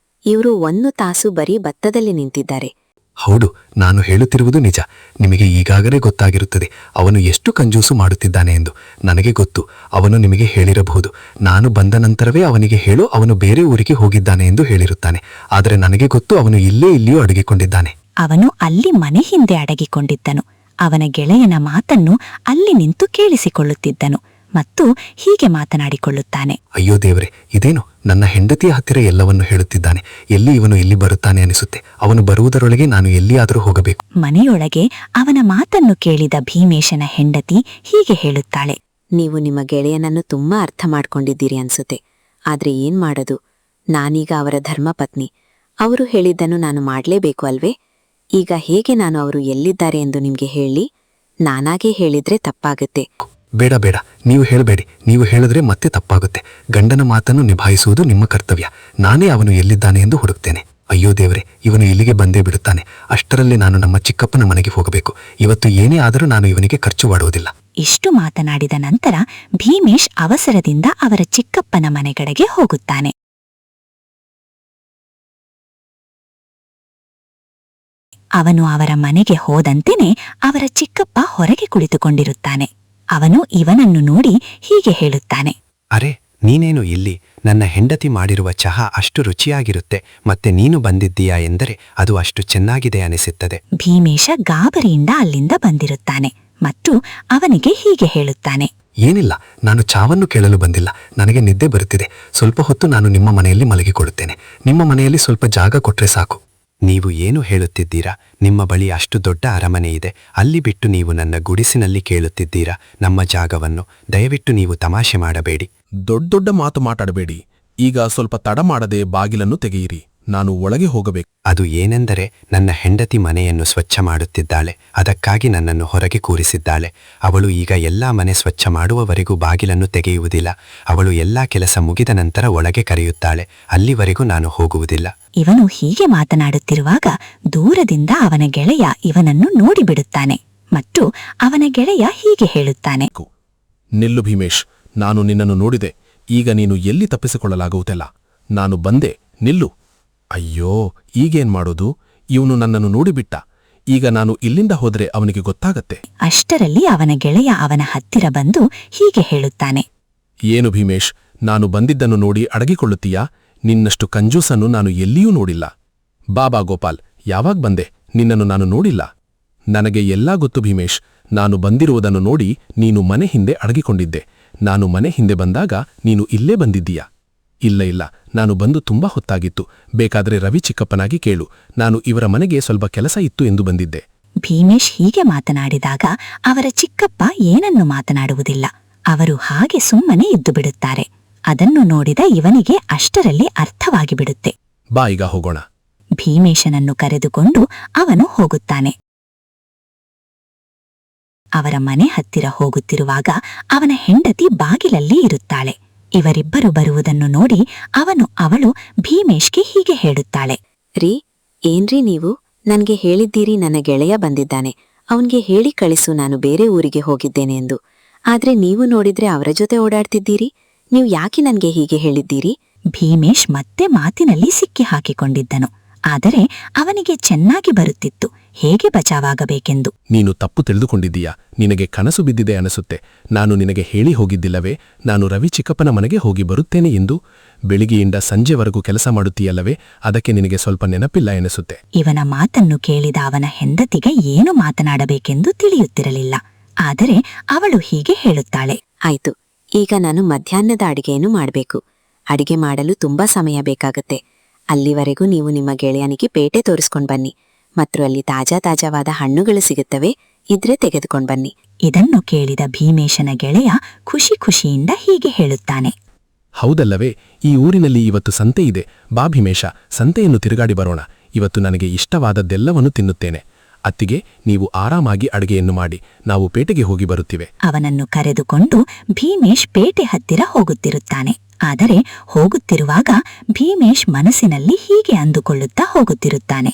ಇವರು 1 ತಾಸು ಬರೀ ಭತ್ತದಲ್ಲಿ ನಿಂತಿದ್ದಾರೆ. ಹೌದು, ನಾನು ಹೇಳುತ್ತಿರುವುದು ನಿಜ. ನಿಮಗೆ ಈಗಾಗಲೇ ಗೊತ್ತಾಗಿರುತ್ತದೆ ಅವನು ಎಷ್ಟು ಕಂಜೂಸು ಮಾಡುತ್ತಿದ್ದಾನೆ ಎಂದು. ನನಗೆ ಗೊತ್ತು, ಅವನು ನಿಮಗೆ ಹೇಳಿರಬಹುದು. ನಾನು ಬಂದ ನಂತರವೇ ಅವನಿಗೆ ಹೇಳು, ಅವನು ಬೇರೆ ಊರಿಗೆ ಹೋಗಿದ್ದಾನೆ ಎಂದು ಹೇಳಿರುತ್ತಾನೆ. ಆದರೆ ನನಗೆ ಗೊತ್ತು, ಅವನು ಇಲ್ಲಿಯೋ ಅಡಗಿಕೊಂಡಿದ್ದಾನೆ. ಅವನು ಅಲ್ಲಿ ಮನೆ ಹಿಂದೆ ಅಡಗಿಕೊಂಡಿದ್ದನು. ಅವನ ಗೆಳೆಯನ ಮಾತನ್ನು ಅಲ್ಲಿ ನಿಂತು ಕೇಳಿಸಿಕೊಳ್ಳುತ್ತಿದ್ದನು ಮತ್ತು ಹೀಗೆ ಮಾತನಾಡಿಕೊಳ್ಳುತ್ತಾನೆ. ಅಯ್ಯೋ ದೇವರೇ, ಇದೇನು? ನನ್ನ ಹೆಂಡತಿಯ ಹತ್ತಿರ ಎಲ್ಲವನ್ನು ಹೇಳುತ್ತಿದ್ದಾನೆ. ಇವನು ಇಲ್ಲಿ ಬರುತ್ತಾನೆ ಅನಿಸುತ್ತೆ. ಅವನು ಬರುವುದರೊಳಗೆ ನಾನು ಎಲ್ಲಿಯಾದರೂ ಹೋಗಬೇಕು. ಮನೆಯೊಳಗೆ ಅವನ ಮಾತನ್ನು ಕೇಳಿದ ಭೀಮೇಶನ ಹೆಂಡತಿ ಹೀಗೆ ಹೇಳುತ್ತಾಳೆ. ನೀವು ನಿಮ್ಮ ಗೆಳೆಯನನ್ನು ತುಂಬಾ ಅರ್ಥ ಮಾಡ್ಕೊಂಡಿದ್ದೀರಿ ಅನ್ಸುತ್ತೆ. ಆದ್ರೆ ಏನ್ ಮಾಡೋದು, ನಾನೀಗ ಅವರ ಧರ್ಮಪತ್ನಿ. ಅವರು ಹೇಳಿದ್ದನ್ನು ನಾನು ಮಾಡ್ಲೇಬೇಕು ಅಲ್ವೇ? ಈಗ ಹೇಗೆ ನಾನು ಅವರು ಎಲ್ಲಿದ್ದಾರೆ ಎಂದು ನಿಮ್ಗೆ ಹೇಳಿ? ನಾನಾಗೇ ಹೇಳಿದ್ರೆ ತಪ್ಪಾಗುತ್ತೆ. ಬೇಡ, ನೀವು ಹೇಳಬೇಡಿ. ನೀವು ಹೇಳಿದ್ರೆ ಮತ್ತೆ ತಪ್ಪಾಗುತ್ತೆ. ಗಂಡನ ಮಾತನ್ನು ನಿಭಾಯಿಸುವುದು ನಿಮ್ಮ ಕರ್ತವ್ಯ. ನಾನೇ ಅವನು ಎಲ್ಲಿದ್ದಾನೆ ಎಂದು ಹುಡುಕ್ತೇನೆ. ಅಯ್ಯೋ ದೇವರೇ, ಇವನು ಇಲ್ಲಿಗೆ ಬಂದೇ ಬಿಡುತ್ತಾನೆ. ಅಷ್ಟರಲ್ಲಿ ನಾನು ನಮ್ಮ ಚಿಕ್ಕಪ್ಪನ ಮನೆಗೆ ಹೋಗಬೇಕು. ಇವತ್ತು ಏನೇ ಆದರೂ ನಾನು ಇವನಿಗೆ ಖರ್ಚು ಮಾಡುವುದಿಲ್ಲ. ಇಷ್ಟು ಮಾತನಾಡಿದ ನಂತರ ಭೀಮೇಶ್ ಅವಸರದಿಂದ ಅವರ ಚಿಕ್ಕಪ್ಪನ ಮನೆಗಡೆಗೆ ಹೋಗುತ್ತಾನೆ. ಅವನು ಅವರ ಮನೆಗೆ ಹೋದಂತೆಯೇ ಅವರ ಚಿಕ್ಕಪ್ಪ ಹೊರಗೆ ಕುಳಿತುಕೊಂಡಿರುತ್ತಾನೆ. ಅವನು ಇವನನ್ನು ನೋಡಿ ಹೀಗೆ ಹೇಳುತ್ತಾನೆ. ಅರೆ, ನೀನೇನು ಇಲ್ಲಿ? ನನ್ನ ಹೆಂಡತಿ ಮಾಡಿರುವ ಚಹಾ ಅಷ್ಟು ರುಚಿಯಾಗಿರುತ್ತೆ, ಮತ್ತೆ ನೀನು ಬಂದಿದ್ದೀಯಾ ಎಂದರೆ ಅದು ಅಷ್ಟು ಚೆನ್ನಾಗಿದೆ ಅನಿಸುತ್ತದೆ. ಭೀಮೇಶ ಗಾಬರಿಯಿಂದ ಅಲ್ಲಿಂದ ಬಂದಿರುತ್ತಾನೆ ಮತ್ತು ಅವನಿಗೆ ಹೀಗೆ ಹೇಳುತ್ತಾನೆ. ಏನಿಲ್ಲ, ನಾನು ಚಾವನ್ನು ಕೇಳಲು ಬಂದಿಲ್ಲ. ನನಗೆ ನಿದ್ದೆ ಬರುತ್ತಿದೆ. ಸ್ವಲ್ಪ ಹೊತ್ತು ನಾನು ನಿಮ್ಮ ಮನೆಯಲ್ಲಿ ಮಲಗಿಕೊಳ್ಳುತ್ತೇನೆ. ನಿಮ್ಮ ಮನೆಯಲ್ಲಿ ಸ್ವಲ್ಪ ಜಾಗ ಕೊಟ್ರೆ ಸಾಕು. ನೀವು ಏನು ಹೇಳುತ್ತಿದ್ದೀರಾ? ನಿಮ್ಮ ಬಳಿ ಅಷ್ಟು ದೊಡ್ಡ ಅರಮನೆ ಇದೆ, ಅಲ್ಲಿ ಬಿಟ್ಟು ನೀವು ನನ್ನ ಗುಡಿಸಿನಲ್ಲಿ ಕೇಳುತ್ತಿದ್ದೀರಾ ನಮ್ಮ ಜಾಗವನ್ನು? ದಯವಿಟ್ಟು ನೀವು ತಮಾಷೆ ಮಾಡಬೇಡಿ. ದೊಡ್ಡ ಮಾತು ಮಾತಾಡಬೇಡಿ. ಈಗ ಸ್ವಲ್ಪ ತಡ ಮಾಡದೆ ಬಾಗಿಲನ್ನು ತೆಗೆಯಿರಿ. ನಾನು ಒಳಗೆ ಹೋಗಬೇಕು. ಅದು ಏನೆಂದರೆ, ನನ್ನ ಹೆಂಡತಿ ಮನೆಯನ್ನು ಸ್ವಚ್ಛ ಮಾಡುತ್ತಿದ್ದಾಳೆ. ಅದಕ್ಕಾಗಿ ನನ್ನನ್ನು ಹೊರಗೆ ಕೂರಿಸಿದ್ದಾಳೆ. ಅವಳು ಈಗ ಎಲ್ಲಾ ಮನೆ ಸ್ವಚ್ಛ ಮಾಡುವವರೆಗೂ ಬಾಗಿಲನ್ನು ತೆಗೆಯುವುದಿಲ್ಲ. ಅವಳು ಎಲ್ಲಾ ಕೆಲಸ ಮುಗಿದ ನಂತರ ಒಳಗೆ ಕರೆಯುತ್ತಾಳೆ. ಅಲ್ಲಿವರೆಗೂ ನಾನು ಹೋಗುವುದಿಲ್ಲ. ಇವನು ಹೀಗೆ ಮಾತನಾಡುತ್ತಿರುವಾಗ ದೂರದಿಂದ ಅವನ ಗೆಳೆಯ ಇವನನ್ನು ನೋಡಿಬಿಡುತ್ತಾನೆ ಮತ್ತು ಅವನ ಗೆಳೆಯ ಹೀಗೆ ಹೇಳುತ್ತಾನೆ. ನಿಲ್ಲು ಭೀಮೇಶ್, ನಾನು ನಿನ್ನನ್ನು ನೋಡಿದೆ. ಈಗ ನೀನು ಎಲ್ಲಿ ತಪ್ಪಿಸಿಕೊಳ್ಳಲಾಗುವುದಿಲ್ಲ. ನಾನು ಬಂದೆ, ನಿಲ್ಲು. ಅಯ್ಯೋ, ಈಗೇನ್ ಮಾಡೋದು? ಇವನು ನನ್ನನ್ನು ನೋಡಿಬಿಟ್ಟ. ಈಗ ನಾನು ಇಲ್ಲಿಂದ ಹೋದ್ರೆ ಅವನಿಗೆ ಗೊತ್ತಾಗತ್ತೆ. ಅಷ್ಟರಲ್ಲಿ ಅವನ ಗೆಳೆಯ ಅವನ ಹತ್ತಿರ ಬಂದು ಹೀಗೆ ಹೇಳುತ್ತಾನೆ. ಏನು ಭೀಮೇಶ್, ನಾನು ಬಂದಿದ್ದನ್ನು ನೋಡಿ ಅಡಗಿಕೊಳ್ಳುತ್ತೀಯಾ? ನಿನ್ನಷ್ಟು ಕಂಜೂಸನ್ನು ನಾನು ಎಲ್ಲಿಯೂ ನೋಡಿಲ್ಲ. ಬಾಬಾ ಗೋಪಾಲ್, ಯಾವಾಗ ಬಂದೆ? ನಿನ್ನನ್ನು ನಾನು ನೋಡಿಲ್ಲ. ನನಗೆ ಎಲ್ಲಾ ಗೊತ್ತು ಭೀಮೇಶ್. ನಾನು ಬಂದಿರುವುದನ್ನು ನೋಡಿ ನೀನು ಮನೆ ಹಿಂದೆ ಅಡಗಿಕೊಂಡಿದ್ದೆ. ನಾನು ಮನೆ ಹಿಂದೆ ಬಂದಾಗ ನೀನು ಇಲ್ಲೇ ಬಂದಿದ್ದೀಯಾ? ಇಲ್ಲ, ನಾನು ಬಂದು ತುಂಬಾ ಹೊತ್ತಾಗಿತ್ತು. ಬೇಕಾದರೆ ರವಿ ಚಿಕ್ಕಪ್ಪನಾಗಿ ಕೇಳು. ನಾನು ಇವರ ಮನೆಗೆ ಸ್ವಲ್ಪ ಕೆಲಸ ಇತ್ತು ಎಂದು ಬಂದಿದ್ದೆ. ಭೀಮೇಶ್ ಹೀಗೆ ಮಾತನಾಡಿದಾಗ ಅವರ ಚಿಕ್ಕಪ್ಪ ಏನನ್ನು ಮಾತನಾಡುವುದಿಲ್ಲ. ಅವರು ಹಾಗೆ ಸುಮ್ಮನೆ ಇದ್ದು ಬಿಡುತ್ತಾರೆ. ಅದನ್ನು ನೋಡಿದ ಇವನಿಗೆ ಅಷ್ಟರಲ್ಲಿ ಅರ್ಥವಾಗಿಬಿಡುತ್ತೆ. ಬಾ, ಈಗ ಹೋಗೋಣ. ಭೀಮೇಶನನ್ನು ಕರೆದುಕೊಂಡು ಅವನು ಹೋಗುತ್ತಾನೆ. ಅವರ ಮನೆ ಹತ್ತಿರ ಹೋಗುತ್ತಿರುವಾಗ ಅವನ ಹೆಂಡತಿ ಬಾಗಿಲಲ್ಲಿ ಇರುತ್ತಾಳೆ. ಇವರಿಬ್ಬರು ಬರುವುದನ್ನು ನೋಡಿ ಅವಳು ಭೀಮೇಶ್ಗೆ ಹೀಗೆ ಹೇಳುತ್ತಾಳೆ. ರೀ, ಏನ್ರೀ ನೀವು ನನ್ಗೆ ಹೇಳಿದ್ದೀರಿ ನನ್ನ ಗೆಳೆಯ ಬಂದಿದ್ದಾನೆ, ಅವನ್ಗೆ ಹೇಳಿ ಕಳಿಸು ನಾನು ಬೇರೆ ಊರಿಗೆ ಹೋಗಿದ್ದೇನೆ ಎಂದು. ಆದ್ರೆ ನೀವು ನೋಡಿದ್ರೆ ಅವರ ಜೊತೆ ಓಡಾಡ್ತಿದ್ದೀರಿ. ನೀವು ಯಾಕೆ ನನ್ಗೆ ಹೀಗೆ ಹೇಳಿದ್ದೀರಿ? ಭೀಮೇಶ್ ಮತ್ತೆ ಮಾತಿನಲ್ಲಿ ಸಿಕ್ಕಿ ಹಾಕಿಕೊಂಡಿದ್ದನು. ಆದರೆ ಅವನಿಗೆ ಚೆನ್ನಾಗಿ ಬರುತ್ತಿತ್ತು ಹೇಗೆ ಬಚಾವಾಗಬೇಕೆಂದು. ನೀನು ತಪ್ಪು ತಿಳಿದುಕೊಂಡಿದ್ದೀಯಾ? ನಿನಗೆ ಕನಸು ಬಿದ್ದಿದೆ ಅನಿಸುತ್ತೆ. ನಾನು ನಿನಗೆ ಹೇಳಿ ಹೋಗಿದ್ದಿಲ್ಲವೇ, ನಾನು ರವಿ ಚಿಕ್ಕಪ್ಪನ ಮನೆಗೆ ಹೋಗಿ ಬರುತ್ತೇನೆ ಎಂದು? ಬೆಳಿಗ್ಗೆಯಿಂದ ಸಂಜೆವರೆಗೂ ಕೆಲಸ ಮಾಡುತ್ತೀಯಲ್ಲವೇ, ಅದಕ್ಕೆ ನಿನಗೆ ಸ್ವಲ್ಪ ನೆನಪಿಲ್ಲ ಎನಿಸುತ್ತೆ. ಇವನ ಮಾತನ್ನು ಕೇಳಿದ ಅವನ ಹೆಂಡತಿಗೆ ಏನು ಮಾತನಾಡಬೇಕೆಂದು ತಿಳಿಯುತ್ತಿರಲಿಲ್ಲ. ಆದರೆ ಅವಳು ಹೀಗೆ ಹೇಳುತ್ತಾಳೆ. ಆಯ್ತು, ಈಗ ನಾನು ಮಧ್ಯಾಹ್ನದ ಅಡಿಗೆಯನ್ನು ಮಾಡಬೇಕು. ಅಡಿಗೆ ಮಾಡಲು ತುಂಬಾ ಸಮಯ ಬೇಕಾಗತ್ತೆ. ಅಲ್ಲಿವರೆಗೂ ನೀವು ನಿಮ್ಮ ಗೆಳೆಯನಿಗೆ ಪೇಟೆ ತೋರಿಸ್ಕೊಂಡ್ ಬನ್ನಿ, ಮತ್ತು ಅಲ್ಲಿ ತಾಜಾವಾದ ಹಣ್ಣುಗಳು ಸಿಗುತ್ತವೆ, ಇದ್ರೆ ತೆಗೆದುಕೊಂಡ್ ಬನ್ನಿ. ಇದನ್ನು ಕೇಳಿದ ಭೀಮೇಶನ ಗೆಳೆಯ ಖುಷಿಯಿಂದ ಹೀಗೆ ಹೇಳುತ್ತಾನೆ. ಹೌದಲ್ಲವೇ, ಈ ಊರಿನಲ್ಲಿ ಇವತ್ತು ಸಂತೆ ಇದೆ. ಬಾ ಭೀಮೇಶ, ಸಂತೆಯನ್ನು ತಿರುಗಾಡಿ ಬರೋಣ. ಇವತ್ತು ನನಗೆ ಇಷ್ಟವಾದದ್ದೆಲ್ಲವನ್ನೂ ತಿನ್ನುತ್ತೇನೆ. ಅತ್ತಿಗೆ, ನೀವು ಆರಾಮಾಗಿ ಅಡುಗೆಯನ್ನು ಮಾಡಿ, ನಾವು ಪೇಟೆಗೆ ಹೋಗಿ ಬರುತ್ತಿವೆ. ಅವನನ್ನು ಕರೆದುಕೊಂಡು ಭೀಮೇಶ್ ಪೇಟೆ ಹತ್ತಿರ ಹೋಗುತ್ತಿರುತ್ತಾನೆ. ಆದರೆ ಹೋಗುತ್ತಿರುವಾಗ ಭೀಮೇಶ್ ಮನಸ್ಸಿನಲ್ಲಿ ಹೀಗೆ ಅಂದುಕೊಳ್ಳುತ್ತಾ ಹೋಗುತ್ತಿರುತ್ತಾನೆ.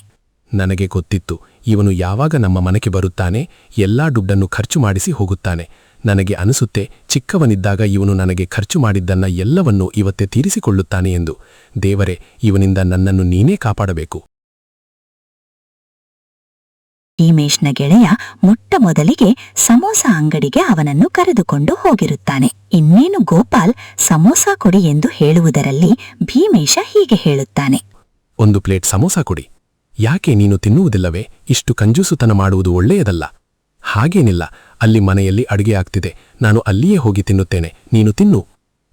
ನನಗೆ ಗೊತ್ತಿತ್ತು, ಇವನು ಯಾವಾಗ ನಮ್ಮ ಮನೆಗೆ ಬರುತ್ತಾನೆ ಎಲ್ಲಾ ದುಡ್ಡನ್ನು ಖರ್ಚು ಮಾಡಿಸಿ ಹೋಗುತ್ತಾನೆ. ನನಗೆ ಅನಿಸುತ್ತೆ, ಚಿಕ್ಕವನಿದ್ದಾಗ ಇವನು ನನಗೆ ಖರ್ಚು ಮಾಡಿದ್ದನ್ನ ಎಲ್ಲವನ್ನೂ ಇವತ್ತೇ ತೀರಿಸಿಕೊಳ್ಳುತ್ತಾನೆ ಎಂದು. ದೇವರೇ, ಇವನಿಂದ ನನ್ನನ್ನು ನೀನೇ ಕಾಪಾಡಬೇಕು. ಭೀಮೇಶ್ನ ಗೆಳೆಯ ಮೊಟ್ಟಮೊದಲಿಗೆ ಸಮೋಸ ಅಂಗಡಿಗೆ ಅವನನ್ನು ಕರೆದುಕೊಂಡು ಹೋಗಿರುತ್ತಾನೆ. ಇನ್ನೇನು ಗೋಪಾಲ್ ಸಮೋಸ ಕೊಡಿ ಎಂದು ಹೇಳುವುದರಲ್ಲಿ ಭೀಮೇಶ ಹೀಗೆ ಹೇಳುತ್ತಾನೆ. ಒಂದು ಪ್ಲೇಟ್ ಸಮೋಸ ಕೊಡಿ. ಯಾಕೆ, ನೀನು ತಿನ್ನುವುದಿಲ್ಲವೇ? ಇಷ್ಟು ಕಂಜೂಸುತನ ಮಾಡುವುದು ಒಳ್ಳೆಯದಲ್ಲ. ಹಾಗೇನಿಲ್ಲ, ಅಲ್ಲಿ ಮನೆಯಲ್ಲಿ ಅಡುಗೆ ಆಗ್ತಿದೆ, ನಾನು ಅಲ್ಲಿಯೇ ಹೋಗಿ ತಿನ್ನುತ್ತೇನೆ, ನೀನು ತಿನ್ನು.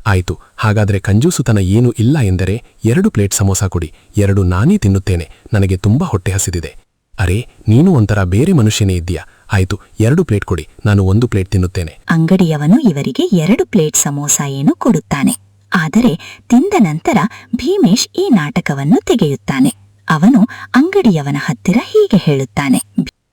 ಆಯ್ತು, ಹಾಗಾದ್ರೆ ಕಂಜೂಸುತನ ಏನೂ ಇಲ್ಲ ಎಂದರೆ 2 ಪ್ಲೇಟ್ ಸಮೋಸ ಕೊಡಿ. 2 ನಾನೇ ತಿನ್ನುತ್ತೇನೆ, ನನಗೆ ತುಂಬಾ ಹೊಟ್ಟೆ ಹಸಿದಿದೆ. ಅರೆ, ನೀನು ಒಂಥರ ಬೇರೆ ಮನುಷ್ಯನೇ ಇದ್ದೀಯಾ. ಆಯ್ತು, 2 ಪ್ಲೇಟ್ ಕೊಡಿ, ನಾನು 1 ಪ್ಲೇಟ್ ತಿನ್ನುತ್ತೇನೆ. ಅಂಗಡಿಯವನು ಇವರಿಗೆ 2 ಪ್ಲೇಟ್ ಸಮೋಸ ಏನು ಕೊಡುತ್ತಾನೆ. ಆದರೆ ತಿಂದ ನಂತರ ಭೀಮೇಶ್ ಈ ನಾಟಕವನ್ನು ತೆಗೆಯುತ್ತಾನೆ. ಅವನು ಅಂಗಡಿಯವನ ಹತ್ತಿರ ಹೀಗೆ ಹೇಳುತ್ತಾನೆ.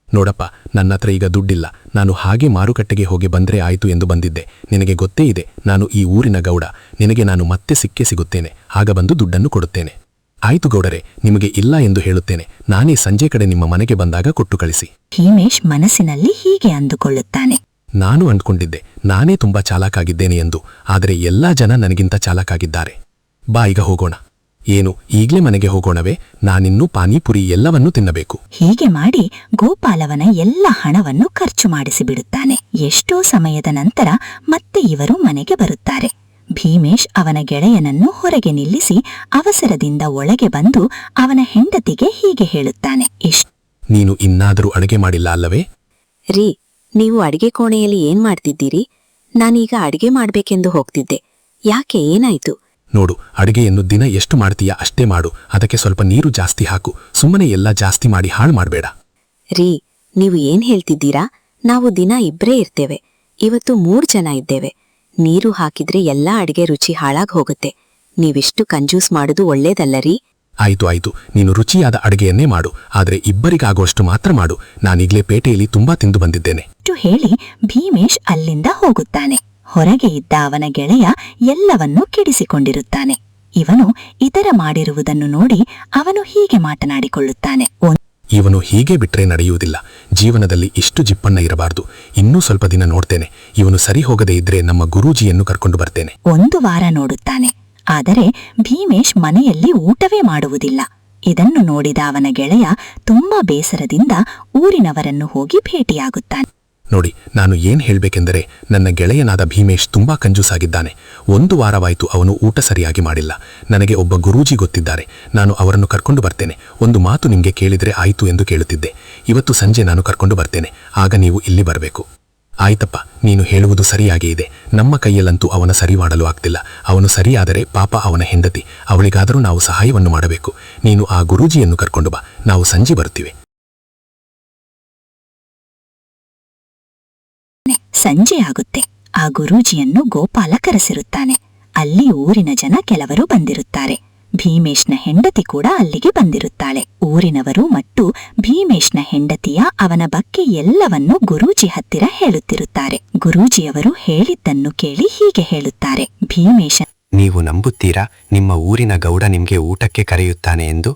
ನೋಡಪ್ಪ, ನನ್ನತ್ರ ಈಗ ದುಡ್ಡಿಲ್ಲ, ನಾನು ಹಾಗೆ ಮಾರುಕಟ್ಟೆಗೆ ಹೋಗಿ ಬಂದ್ರೆ ಆಯ್ತು ಎಂದು ಬಂದಿದ್ದೆ. ನಿನಗೆ ಗೊತ್ತೇ ಇದೆ, ನಾನು ಈ ಊರಿನ ಗೌಡ. ನಿನಗೆ ನಾನು ಮತ್ತೆ ಸಿಗುತ್ತೇನೆ, ಆಗ ಬಂದು ದುಡ್ಡನ್ನು ಕೊಡುತ್ತೇನೆ. ಆಯ್ತು ಗೌಡರೇ, ನಿಮಗೆ ಇಲ್ಲ ಎಂದು ಹೇಳುತ್ತೇನೆ. ನಾನೇ ಸಂಜೆ ಕಡೆ ನಿಮ್ಮ ಮನೆಗೆ ಬಂದಾಗ ಕೊಟ್ಟು ಕಳಿಸಿ. ಭೀಮೇಶ್ ಮನಸ್ಸಿನಲ್ಲಿ ಹೀಗೆ ಅಂದುಕೊಳ್ಳುತ್ತಾನೆ. ನಾನು ಅಂದ್ಕೊಂಡಿದ್ದೆ ನಾನೇ ತುಂಬಾ ಚಾಲಾಕಾಗಿದ್ದೇನೆ ಎಂದು, ಆದರೆ ಎಲ್ಲಾ ಜನ ನನಗಿಂತ ಚಾಲಾಕಾಗಿದ್ದಾರೆ. ಬಾ, ಈಗ ಹೋಗೋಣ. ಏನು, ಈಗ್ಲೇ ಮನೆಗೆ ಹೋಗೋಣವೇ? ನಾನಿನ್ನೂ ಪಾನಿಪುರಿ ಎಲ್ಲವನ್ನೂ ತಿನ್ನಬೇಕು. ಹೀಗೆ ಮಾಡಿ ಗೋಪಾಲವನ ಎಲ್ಲ ಹಣವನ್ನು ಖರ್ಚು ಮಾಡಿಸಿಬಿಡುತ್ತಾನೆ. ಎಷ್ಟೋ ಸಮಯದ ನಂತರ ಮತ್ತೆ ಇವರು ಮನೆಗೆ ಬರುತ್ತಾರೆ. ಭೀಮೇಶ್ ಅವನ ಗೆಳೆಯನನ್ನು ಹೊರಗೆ ನಿಲ್ಲಿಸಿ ಅವಸರದಿಂದ ಒಳಗೆ ಬಂದು ಅವನ ಹೆಂಡತಿಗೆ ಹೀಗೆ ಹೇಳುತ್ತಾನೆ. ನೀನು ಇನ್ನಾದರೂ ಅಡುಗೆ ಮಾಡಿಲ್ಲ ಅಲ್ಲವೇ? ರೀ, ನೀವು ಅಡಿಗೆ ಕೋಣೆಯಲ್ಲಿ ಏನ್ ಮಾಡ್ತಿದ್ದೀರಿ? ನಾನೀಗ ಅಡಿಗೆ ಮಾಡ್ಬೇಕೆಂದು ಹೋಗ್ತಿದ್ದೆ. ಯಾಕೆ, ಏನಾಯ್ತು? ನೋಡು, ಅಡುಗೆಯನ್ನು ದಿನ ಎಷ್ಟು ಮಾಡ್ತೀಯಾ ಅಷ್ಟೇ ಮಾಡು. ಅದಕ್ಕೆ ಸ್ವಲ್ಪ ನೀರು ಜಾಸ್ತಿ ಹಾಕು. ಸುಮ್ಮನೆ ಎಲ್ಲ ಜಾಸ್ತಿ ಮಾಡಿ ಹಾಳು ಮಾಡಬೇಡ. ರೀ, ನೀವು ಏನ್ ಹೇಳ್ತಿದ್ದೀರಾ? ನಾವು ದಿನ ಇಬ್ರೇ ಇರ್ತೇವೆ. ಇವತ್ತು 3 ಜನ ಇದ್ದೇವೆ. ನೀರು ಹಾಕಿದ್ರೆ ಎಲ್ಲಾ ಅಡಿಗೆ ರುಚಿ ಹಾಳಾಗ್ ಹೋಗುತ್ತೆ. ನೀವಿಷ್ಟು ಕಂಜೂಸ್ ಮಾಡುದು ಒಳ್ಳೇದಲ್ಲರೀ. ಆಯ್ತು, ನೀನು ರುಚಿಯಾದ ಅಡುಗೆಯನ್ನೇ ಮಾಡು, ಆದ್ರೆ ಇಬ್ಬರಿಗಾಗುವಷ್ಟು ಮಾತ್ರ ಮಾಡು. ನಾನೀಗ್ಲೇ ಪೇಟೆಯಲ್ಲಿ ತುಂಬಾ ತಿಂದು ಬಂದಿದ್ದೇನೆ. ಹೇಳಿ ಭೀಮೇಶ್ ಅಲ್ಲಿಂದ ಹೋಗುತ್ತಾನೆ. ಹೊರಗೆ ಇದ್ದ ಅವನ ಗೆಳೆಯ ಎಲ್ಲವನ್ನೂ ಕೆಡಿಸಿಕೊಂಡಿರುತ್ತಾನೆ. ಇವನು ಇದರ ಮಾಡಿರುವುದನ್ನು ನೋಡಿ ಅವನು ಹೀಗೆ ಮಾತನಾಡಿಕೊಳ್ಳುತ್ತಾನೆ. ಇವನು ಹೀಗೆ ಬಿಟ್ರೆ ನಡೆಯುವುದಿಲ್ಲ. ಜೀವನದಲ್ಲಿ ಇಷ್ಟು ಜಿಪ್ಪಣ್ಣ ಇರಬಾರ್ದು. ಇನ್ನೂ ಸ್ವಲ್ಪ ದಿನ ನೋಡ್ತೇನೆ. ಇವನು ಸರಿ ಹೋಗದೇ ಇದ್ರೆ ನಮ್ಮ ಗುರೂಜಿಯನ್ನು ಕರ್ಕೊಂಡು ಬರ್ತೇನೆ. 1 ವಾರ ನೋಡುತ್ತಾನೆ. ಆದರೆ ಭೀಮೇಶ್ ಮನೆಯಲ್ಲಿ ಊಟವೇ ಮಾಡುವುದಿಲ್ಲ. ಇದನ್ನು ನೋಡಿದ ಅವನ ಗೆಳೆಯ ತುಂಬಾ ಬೇಸರದಿಂದ ಊರಿನವರನ್ನು ಹೋಗಿ ಭೇಟಿಯಾಗುತ್ತಾನೆ. ನೋಡಿ, ನಾನು ಏನ್ ಹೇಳ್ಬೇಕೆಂದರೆ, ನನ್ನ ಗೆಳೆಯನಾದ ಭೀಮೇಶ್ ತುಂಬಾ ಕಂಜೂಸಾಗಿದ್ದಾನೆ. 1 ವಾರವಾಯ್ತು ಅವನು ಊಟ ಸರಿಯಾಗಿ ಮಾಡಿಲ್ಲ. ನನಗೆ ಒಬ್ಬ ಗುರೂಜಿ ಗೊತ್ತಿದ್ದಾರೆ, ನಾನು ಅವರನ್ನು ಕರ್ಕೊಂಡು ಬರ್ತೇನೆ. ಒಂದು ಮಾತು ನಿಮ್ಗೆ ಕೇಳಿದ್ರೆ ಆಯ್ತು ಎಂದು ಕೇಳುತ್ತಿದ್ದೆ. ಇವತ್ತು ಸಂಜೆ ನಾನು ಕರ್ಕೊಂಡು ಬರ್ತೇನೆ, ಆಗ ನೀವು ಇಲ್ಲಿ ಬರಬೇಕು. ಆಯ್ತಪ್ಪ, ನೀನು ಹೇಳುವುದು ಸರಿಯಾಗೇ ಇದೆ. ನಮ್ಮ ಕೈಯಲ್ಲಂತೂ ಅವನ ಸರಿ ಮಾಡಲು ಆಗ್ತಿಲ್ಲ. ಅವನು ಸರಿಯಾದರೆ ಪಾಪ ಅವನ ಹೆಂಡತಿ, ಅವಳಿಗಾದರೂ ನಾವು ಸಹಾಯವನ್ನು ಮಾಡಬೇಕು. ನೀನು ಆ ಗುರೂಜಿಯನ್ನು ಕರ್ಕೊಂಡು ಬಾ, ನಾವು ಸಂಜೆ ಬರುತ್ತೀವಿ. ಸಂಜೆಯಾಗುತ್ತೆ. ಆ ಗುರೂಜಿಯನ್ನು ಗೋಪಾಲ ಕರೆಸಿರುತ್ತಾನೆ. ಅಲ್ಲಿ ಊರಿನ ಜನ ಕೆಲವರು ಬಂದಿರುತ್ತಾರೆ. ಭೀಮೇಶ್ನ ಹೆಂಡತಿ ಕೂಡ ಅಲ್ಲಿಗೆ ಬಂದಿರುತ್ತಾಳೆ. ಊರಿನವರು ಮತ್ತು ಭೀಮೇಶ್ನ ಹೆಂಡತಿಯ ಅವನ ಬಗ್ಗೆ ಎಲ್ಲವನ್ನೂ ಗುರೂಜಿ ಹತ್ತಿರ ಹೇಳುತ್ತಿರುತ್ತಾರೆ. ಗುರೂಜಿಯವರು ಹೇಳಿದ್ದನ್ನು ಕೇಳಿ ಹೀಗೆ ಹೇಳುತ್ತಾರೆ. ನೀವು ನಂಬುತ್ತೀರಾ ನಿಮ್ಮ ಊರಿನ ಗೌಡ ನಿಮ್ಗೆ ಊಟಕ್ಕೆ ಕರೆಯುತ್ತಾನೆ ಎಂದು?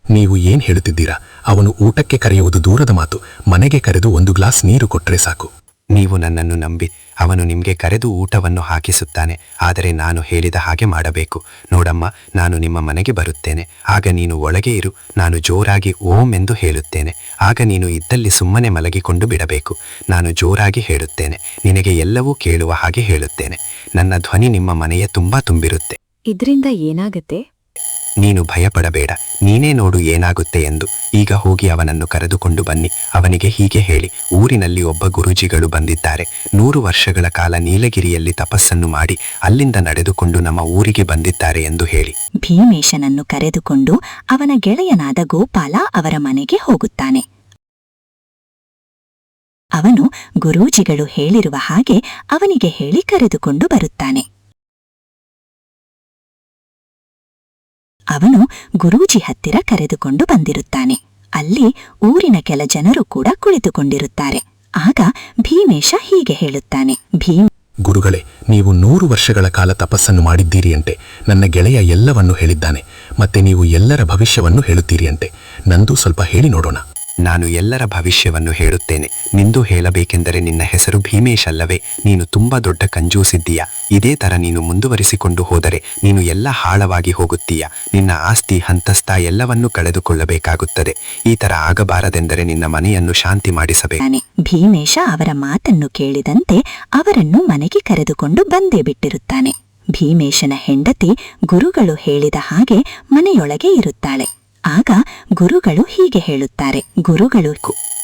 ನೀವು ಏನ್ ಹೇಳುತ್ತಿದ್ದೀರಾ? ಅವನು ಊಟಕ್ಕೆ ಕರೆಯುವುದು ದೂರದ ಮಾತು. ಮನೆಗೆ ಕರೆದು ಒಂದು ಗ್ಲಾಸ್ ನೀರು ಕೊಟ್ರೆ ಸಾಕು. ನೀವು ನನ್ನನ್ನು ನಂಬಿ ಅವನು ನಿಮ್ಗೆ ಕರೆದು ಊಟವನ್ನು ಹಾಕಿಸುತ್ತಾನೆ. ಆದರೆ ನಾನು ಹೇಳಿದ ಹಾಗೆ ಮಾಡಬೇಕು. ನೋಡಮ್ಮ, ನಾನು ನಿಮ್ಮ ಮನೆಗೆ ಬರುತ್ತೇನೆ. ಆಗ ನೀನು ಒಳಗೆ ಇರು. ನಾನು ಜೋರಾಗಿ ಓಂ ಎಂದು ಹೇಳುತ್ತೇನೆ. ಆಗ ನೀನು ಇದ್ದಲ್ಲಿ ಸುಮ್ಮನೆ ಮಲಗಿಕೊಂಡು ಬಿಡಬೇಕು. ನಾನು ಜೋರಾಗಿ ಹೇಳುತ್ತೇನೆ. ನಿನಗೆ ಎಲ್ಲವೂ ಕೇಳುವ ಹಾಗೆ ಹೇಳುತ್ತೇನೆ. ನನ್ನ ಧ್ವನಿ ನಿಮ್ಮ ಮನೆಯ ತುಂಬಾ ತುಂಬಿರುತ್ತೆ. ಇದ್ರಿಂದ ಏನಾಗತ್ತೆ? ನೀನು ಭಯಪಡಬೇಡ. ನೀನೇ ನೋಡು ಏನಾಗುತ್ತೆ ಎಂದು. ಈಗ ಹೋಗಿ ಅವನನ್ನು ಕರೆದುಕೊಂಡು ಬನ್ನಿ. ಅವನಿಗೆ ಹೀಗೆ ಹೇಳಿ, ಊರಿನಲ್ಲಿ ಒಬ್ಬ ಗುರೂಜಿಗಳು ಬಂದಿದ್ದಾರೆ. 100 ವರ್ಷಗಳ ಕಾಲ ನೀಲಗಿರಿಯಲ್ಲಿ ತಪಸ್ಸನ್ನು ಮಾಡಿ ಅಲ್ಲಿಂದ ನಡೆದುಕೊಂಡು ನಮ್ಮ ಊರಿಗೆ ಬಂದಿದ್ದಾರೆ ಎಂದು ಹೇಳಿ. ಭೀಮೇಶನನ್ನು ಕರೆದುಕೊಂಡು ಅವನ ಗೆಳೆಯನಾದ ಗೋಪಾಲ ಅವರ ಮನೆಗೆ ಹೋಗುತ್ತಾನೆ. ಅವನು ಗುರೂಜಿಗಳು ಹೇಳಿರುವ ಹಾಗೆ ಅವನಿಗೆ ಹೇಳಿ ಕರೆದುಕೊಂಡು ಬರುತ್ತಾನೆ. ಅವನು ಗುರೂಜಿ ಹತ್ತಿರ ಕರೆದುಕೊಂಡು ಬಂದಿರುತ್ತಾನೆ. ಅಲ್ಲಿ ಊರಿನ ಕೆಲ ಜನರು ಕೂಡ ಕುಳಿತುಕೊಂಡಿರುತ್ತಾರೆ. ಆಗ ಭೀಮೇಶ ಹೀಗೆ ಹೇಳುತ್ತಾನೆ. ಗುರುಗಳೇ, ನೀವು 100 ವರ್ಷಗಳ ಕಾಲ ತಪಸ್ಸನ್ನು ಮಾಡಿದ್ದೀರಿಯಂತೆ. ನನ್ನ ಗೆಳೆಯ ಎಲ್ಲವನ್ನೂ ಹೇಳಿದ್ದಾನೆ. ಮತ್ತೆ ನೀವು ಎಲ್ಲರ ಭವಿಷ್ಯವನ್ನು ಹೇಳುತ್ತೀರಿಯಂತೆ. ನಂದು ಸ್ವಲ್ಪ ಹೇಳಿ ನೋಡೋಣ. ನಾನು ಎಲ್ಲರ ಭವಿಷ್ಯವನ್ನು ಹೇಳುತ್ತೇನೆ. ನಿಂದು ಹೇಳಬೇಕೆಂದರೆ ನಿನ್ನ ಹೆಸರು ಭೀಮೇಶ್ ಅಲ್ಲವೇ? ನೀನು ತುಂಬಾ ದೊಡ್ಡ ಕಂಜೂಸಿದ್ದೀಯ. ಇದೇ ತರ ನೀನು ಮುಂದುವರಿಸಿಕೊಂಡು ಹೋದರೆ ನೀನು ಎಲ್ಲ ಹಾಳವಾಗಿ ಹೋಗುತ್ತೀಯ. ನಿನ್ನ ಆಸ್ತಿ ಅಂತಸ್ಥ ಎಲ್ಲವನ್ನೂ ಕಳೆದುಕೊಳ್ಳಬೇಕಾಗುತ್ತದೆ. ಈ ತರ ಆಗಬಾರದೆಂದರೆ ನಿನ್ನ ಮನೆಯನ್ನು ಶಾಂತಿ ಮಾಡಿಸಬೇಕು. ಭೀಮೇಶ ಅವರ ಮಾತನ್ನು ಕೇಳಿದಂತೆ ಅವರನ್ನು ಮನೆಗೆ ಕರೆದುಕೊಂಡು ಬಂದೇ ಬಿಟ್ಟಿರುತ್ತಾನೆ. ಭೀಮೇಶನ ಹೆಂಡತಿ ಗುರುಗಳು ಹೇಳಿದ ಹಾಗೆ ಮನೆಯೊಳಗೆ ಇರುತ್ತಾಳೆ. ಆಗ ಗುರುಗಳು ಹೀಗೆ ಹೇಳುತ್ತಾರೆ. ಗುರುಗಳು,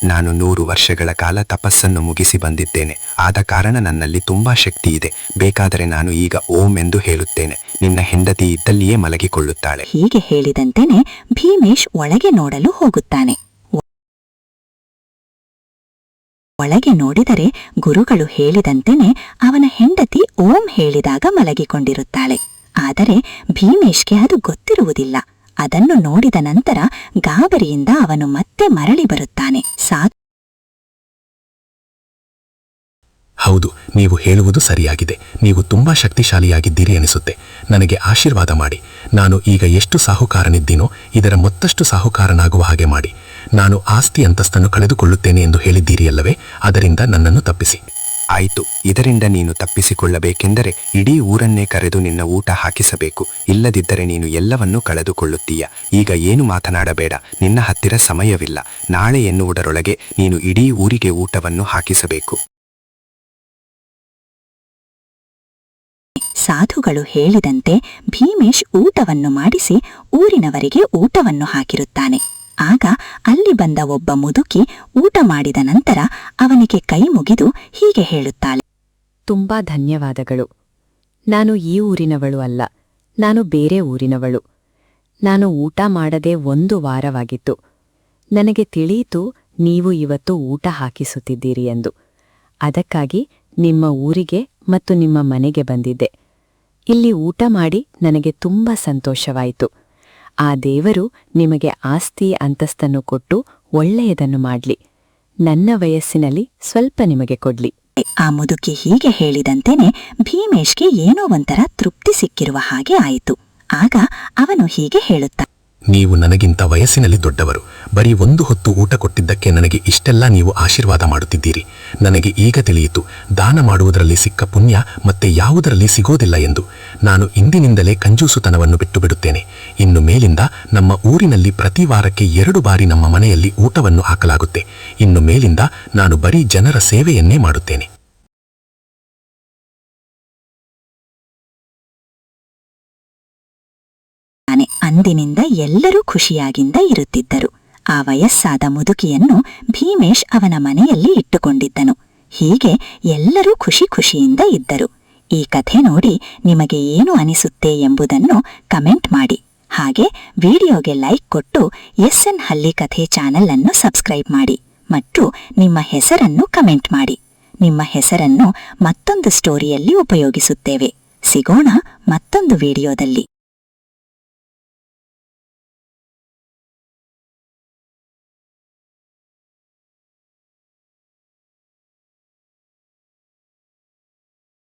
ನಾನು 100 ವರ್ಷಗಳ ಕಾಲ ತಪಸ್ಸನ್ನು ಮುಗಿಸಿ ಬಂದಿದ್ದೇನೆ. ಆದ ಕಾರಣ ನನ್ನಲ್ಲಿ ತುಂಬಾ ಶಕ್ತಿ ಇದೆ. ಬೇಕಾದರೆ ನಾನು ಈಗ ಓಂ ಎಂದು ಹೇಳುತ್ತೇನೆ. ನಿನ್ನ ಹೆಂಡತಿ ಇದ್ದಲ್ಲಿಯೇ ಮಲಗಿಕೊಳ್ಳುತ್ತಾಳೆ. ಹೀಗೆ ಹೇಳಿದಂತೆಯೇ ಭೀಮೇಶ್ ಒಳಗೆ ನೋಡಲು ಹೋಗುತ್ತಾನೆ. ಒಳಗೆ ನೋಡಿದರೆ ಗುರುಗಳು ಹೇಳಿದಂತೆಯೇ ಅವನ ಹೆಂಡತಿ ಓಂ ಹೇಳಿದಾಗ ಮಲಗಿಕೊಂಡಿರುತ್ತಾಳೆ. ಆದರೆ ಭೀಮೇಶ್ಗೆ ಅದು ಗೊತ್ತಿರುವುದಿಲ್ಲ. ಅದನ್ನು ನೋಡಿದ ನಂತರ ಗಾಬರಿಯಿಂದ ಅವನು ಮತ್ತೆ ಮರಳಿ ಬರುತ್ತಾನೆ. ಹೌದು, ನೀವು ಹೇಳುವುದು ಸರಿಯಾಗಿದೆ. ನೀವು ತುಂಬಾ ಶಕ್ತಿಶಾಲಿಯಾಗಿದ್ದೀರಿ ಎನಿಸುತ್ತೆ. ನನಗೆ ಆಶೀರ್ವಾದ ಮಾಡಿ. ನಾನು ಈಗ ಎಷ್ಟು ಸಾಹುಕಾರನಿದ್ದೀನೋ ಇದರ ಮತ್ತಷ್ಟು ಸಾಹುಕಾರನಾಗುವ ಹಾಗೆ ಮಾಡಿ. ನಾನು ಆಸ್ತಿ ಅಂತಸ್ತನ್ನು ಕಳೆದುಕೊಳ್ಳುತ್ತೇನೆ ಎಂದು ಹೇಳಿದ್ದೀರಿಯಲ್ಲವೇ? ಅದರಿಂದ ನನ್ನನ್ನು ತಪ್ಪಿಸಿ. ಆಯಿತು. ಇದರಿಂದ ನೀನು ತಪ್ಪಿಸಿಕೊಳ್ಳಬೇಕೆಂದರೆ ಇಡೀ ಊರನ್ನೇ ಕರೆದು ನಿನ್ನ ಊಟ ಹಾಕಿಸಬೇಕು. ಇಲ್ಲದಿದ್ದರೆ ನೀನು ಎಲ್ಲವನ್ನೂ ಕಳೆದುಕೊಳ್ಳುತ್ತೀಯ. ಈಗ ಏನು ಮಾತನಾಡಬೇಡ. ನಿನ್ನ ಹತ್ತಿರ ಸಮಯವಿಲ್ಲ. ನಾಳೆ ಎನ್ನುವುದರೊಳಗೆ ನೀನು ಇಡೀ ಊರಿಗೆ ಊಟವನ್ನು ಹಾಕಿಸಬೇಕು. ಸಾಧುಗಳು ಹೇಳಿದಂತೆ ಭೀಮೇಶ್ ಊಟವನ್ನು ಮಾಡಿಸಿ ಊರಿನವರಿಗೆ ಊಟವನ್ನು ಹಾಕಿರುತ್ತಾನೆ. ಆಗ ಅಲ್ಲಿ ಬಂದ ಒಬ್ಬ ಮುದುಕಿ ಊಟ ಮಾಡಿದ ನಂತರ ಅವನಿಗೆ ಕೈ ಮುಗಿದು ಹೀಗೆ ಹೇಳುತ್ತಾಳೆ. ತುಂಬಾ ಧನ್ಯವಾದಗಳು. ನಾನು ಈ ಊರಿನವಳು ಅಲ್ಲ. ನಾನು ಬೇರೆ ಊರಿನವಳು. ನಾನು ಊಟ ಮಾಡದೆ 1 ವಾರವಾಗಿತ್ತು. ನನಗೆ ತಿಳಿಯಿತು ನೀವು ಇವತ್ತು ಊಟ ಹಾಕಿಸುತ್ತಿದ್ದೀರಿ ಎಂದು. ಅದಕ್ಕಾಗಿ ನಿಮ್ಮ ಊರಿಗೆ ಮತ್ತು ನಿಮ್ಮ ಮನೆಗೆ ಬಂದಿದ್ದೆ. ಇಲ್ಲಿ ಊಟ ಮಾಡಿ ನನಗೆ ತುಂಬಾ ಸಂತೋಷವಾಯಿತು. ಆ ದೇವರು ನಿಮಗೆ ಆಸ್ತಿ ಅಂತಸ್ತನ್ನು ಕೊಟ್ಟು ಒಳ್ಳೆಯದನ್ನು ಮಾಡ್ಲಿ. ನನ್ನ ವಯಸ್ಸಿನಲ್ಲಿ ಸ್ವಲ್ಪ ನಿಮಗೆ ಕೊಡ್ಲಿ. ಆ ಮುದುಕಿ ಹೀಗೆ ಹೇಳಿದಂತೆಯೇ ಭೀಮೇಶ್ಗೆ ಏನೋ ಒಂಥರ ತೃಪ್ತಿ ಸಿಕ್ಕಿರುವ ಹಾಗೆ ಆಯಿತು. ಆಗ ಅವನು ಹೀಗೆ ಹೇಳುತ್ತ, ನೀವು ನನಗಿಂತ ವಯಸ್ಸಿನಲ್ಲಿ ದೊಡ್ಡವರು. ಬರೀ 1 ಹೊತ್ತು ಊಟ ಕೊಟ್ಟಿದ್ದಕ್ಕೆ ನನಗೆ ಇಷ್ಟೆಲ್ಲ ನೀವು ಆಶೀರ್ವಾದ ಮಾಡುತ್ತಿದ್ದೀರಿ. ನನಗೆ ಈಗ ತಿಳಿಯಿತು ದಾನ ಮಾಡುವುದರಲ್ಲಿ ಸಿಕ್ಕ ಪುಣ್ಯ ಮತ್ತೆ ಯಾವುದರಲ್ಲಿ ಸಿಗೋದಿಲ್ಲ ಎಂದು. ನಾನು ಇಂದಿನಿಂದಲೇ ಕಂಜೂಸುತನವನ್ನು ಬಿಟ್ಟು ಬಿಡುತ್ತೇನೆ. ಇನ್ನು ಮೇಲಿಂದ ನಮ್ಮ ಊರಿನಲ್ಲಿ ಪ್ರತಿ ವಾರಕ್ಕೆ 2 ಬಾರಿ ನಮ್ಮ ಮನೆಯಲ್ಲಿ ಊಟವನ್ನು ಹಾಕಲಾಗುತ್ತೆ. ಇನ್ನು ಮೇಲಿಂದ ನಾನು ಬರೀ ಜನರ ಸೇವೆಯನ್ನೇ ಮಾಡುತ್ತೇನೆ. ಅಂದಿನಿಂದ ಎಲ್ಲರೂ ಖುಷಿಯಾಗಿಂದ ಇರುತ್ತಿದ್ದರು. ಆ ವಯಸ್ಸಾದ ಮುದುಕಿಯನ್ನು ಭೀಮೇಶ್ ಅವನ ಮನೆಯಲ್ಲಿ ಇಟ್ಟುಕೊಂಡಿದ್ದನು. ಹೀಗೆ ಎಲ್ಲರೂ ಖುಷಿಯಿಂದ ಇದ್ದರು. ಈ ಕಥೆ ನೋಡಿ ನಿಮಗೆ ಏನು ಅನಿಸುತ್ತೆ ಎಂಬುದನ್ನು ಕಮೆಂಟ್ ಮಾಡಿ. ಹಾಗೆ ವಿಡಿಯೋಗೆ ಲೈಕ್ ಕೊಟ್ಟು ಎಸ್ಎನ್ ಹಳ್ಳಿ ಕಥೆ ಚಾನೆಲ್ ಅನ್ನು ಸಬ್ಸ್ಕ್ರೈಬ್ ಮಾಡಿ ಮತ್ತು ನಿಮ್ಮ ಹೆಸರನ್ನು ಕಮೆಂಟ್ ಮಾಡಿ. ನಿಮ್ಮ ಹೆಸರನ್ನು ಮತ್ತೊಂದು ಸ್ಟೋರಿಯಲ್ಲಿ ಉಪಯೋಗಿಸುತ್ತೇವೆ. ಸಿಗೋಣ ಮತ್ತೊಂದು ವಿಡಿಯೋದಲ್ಲಿ.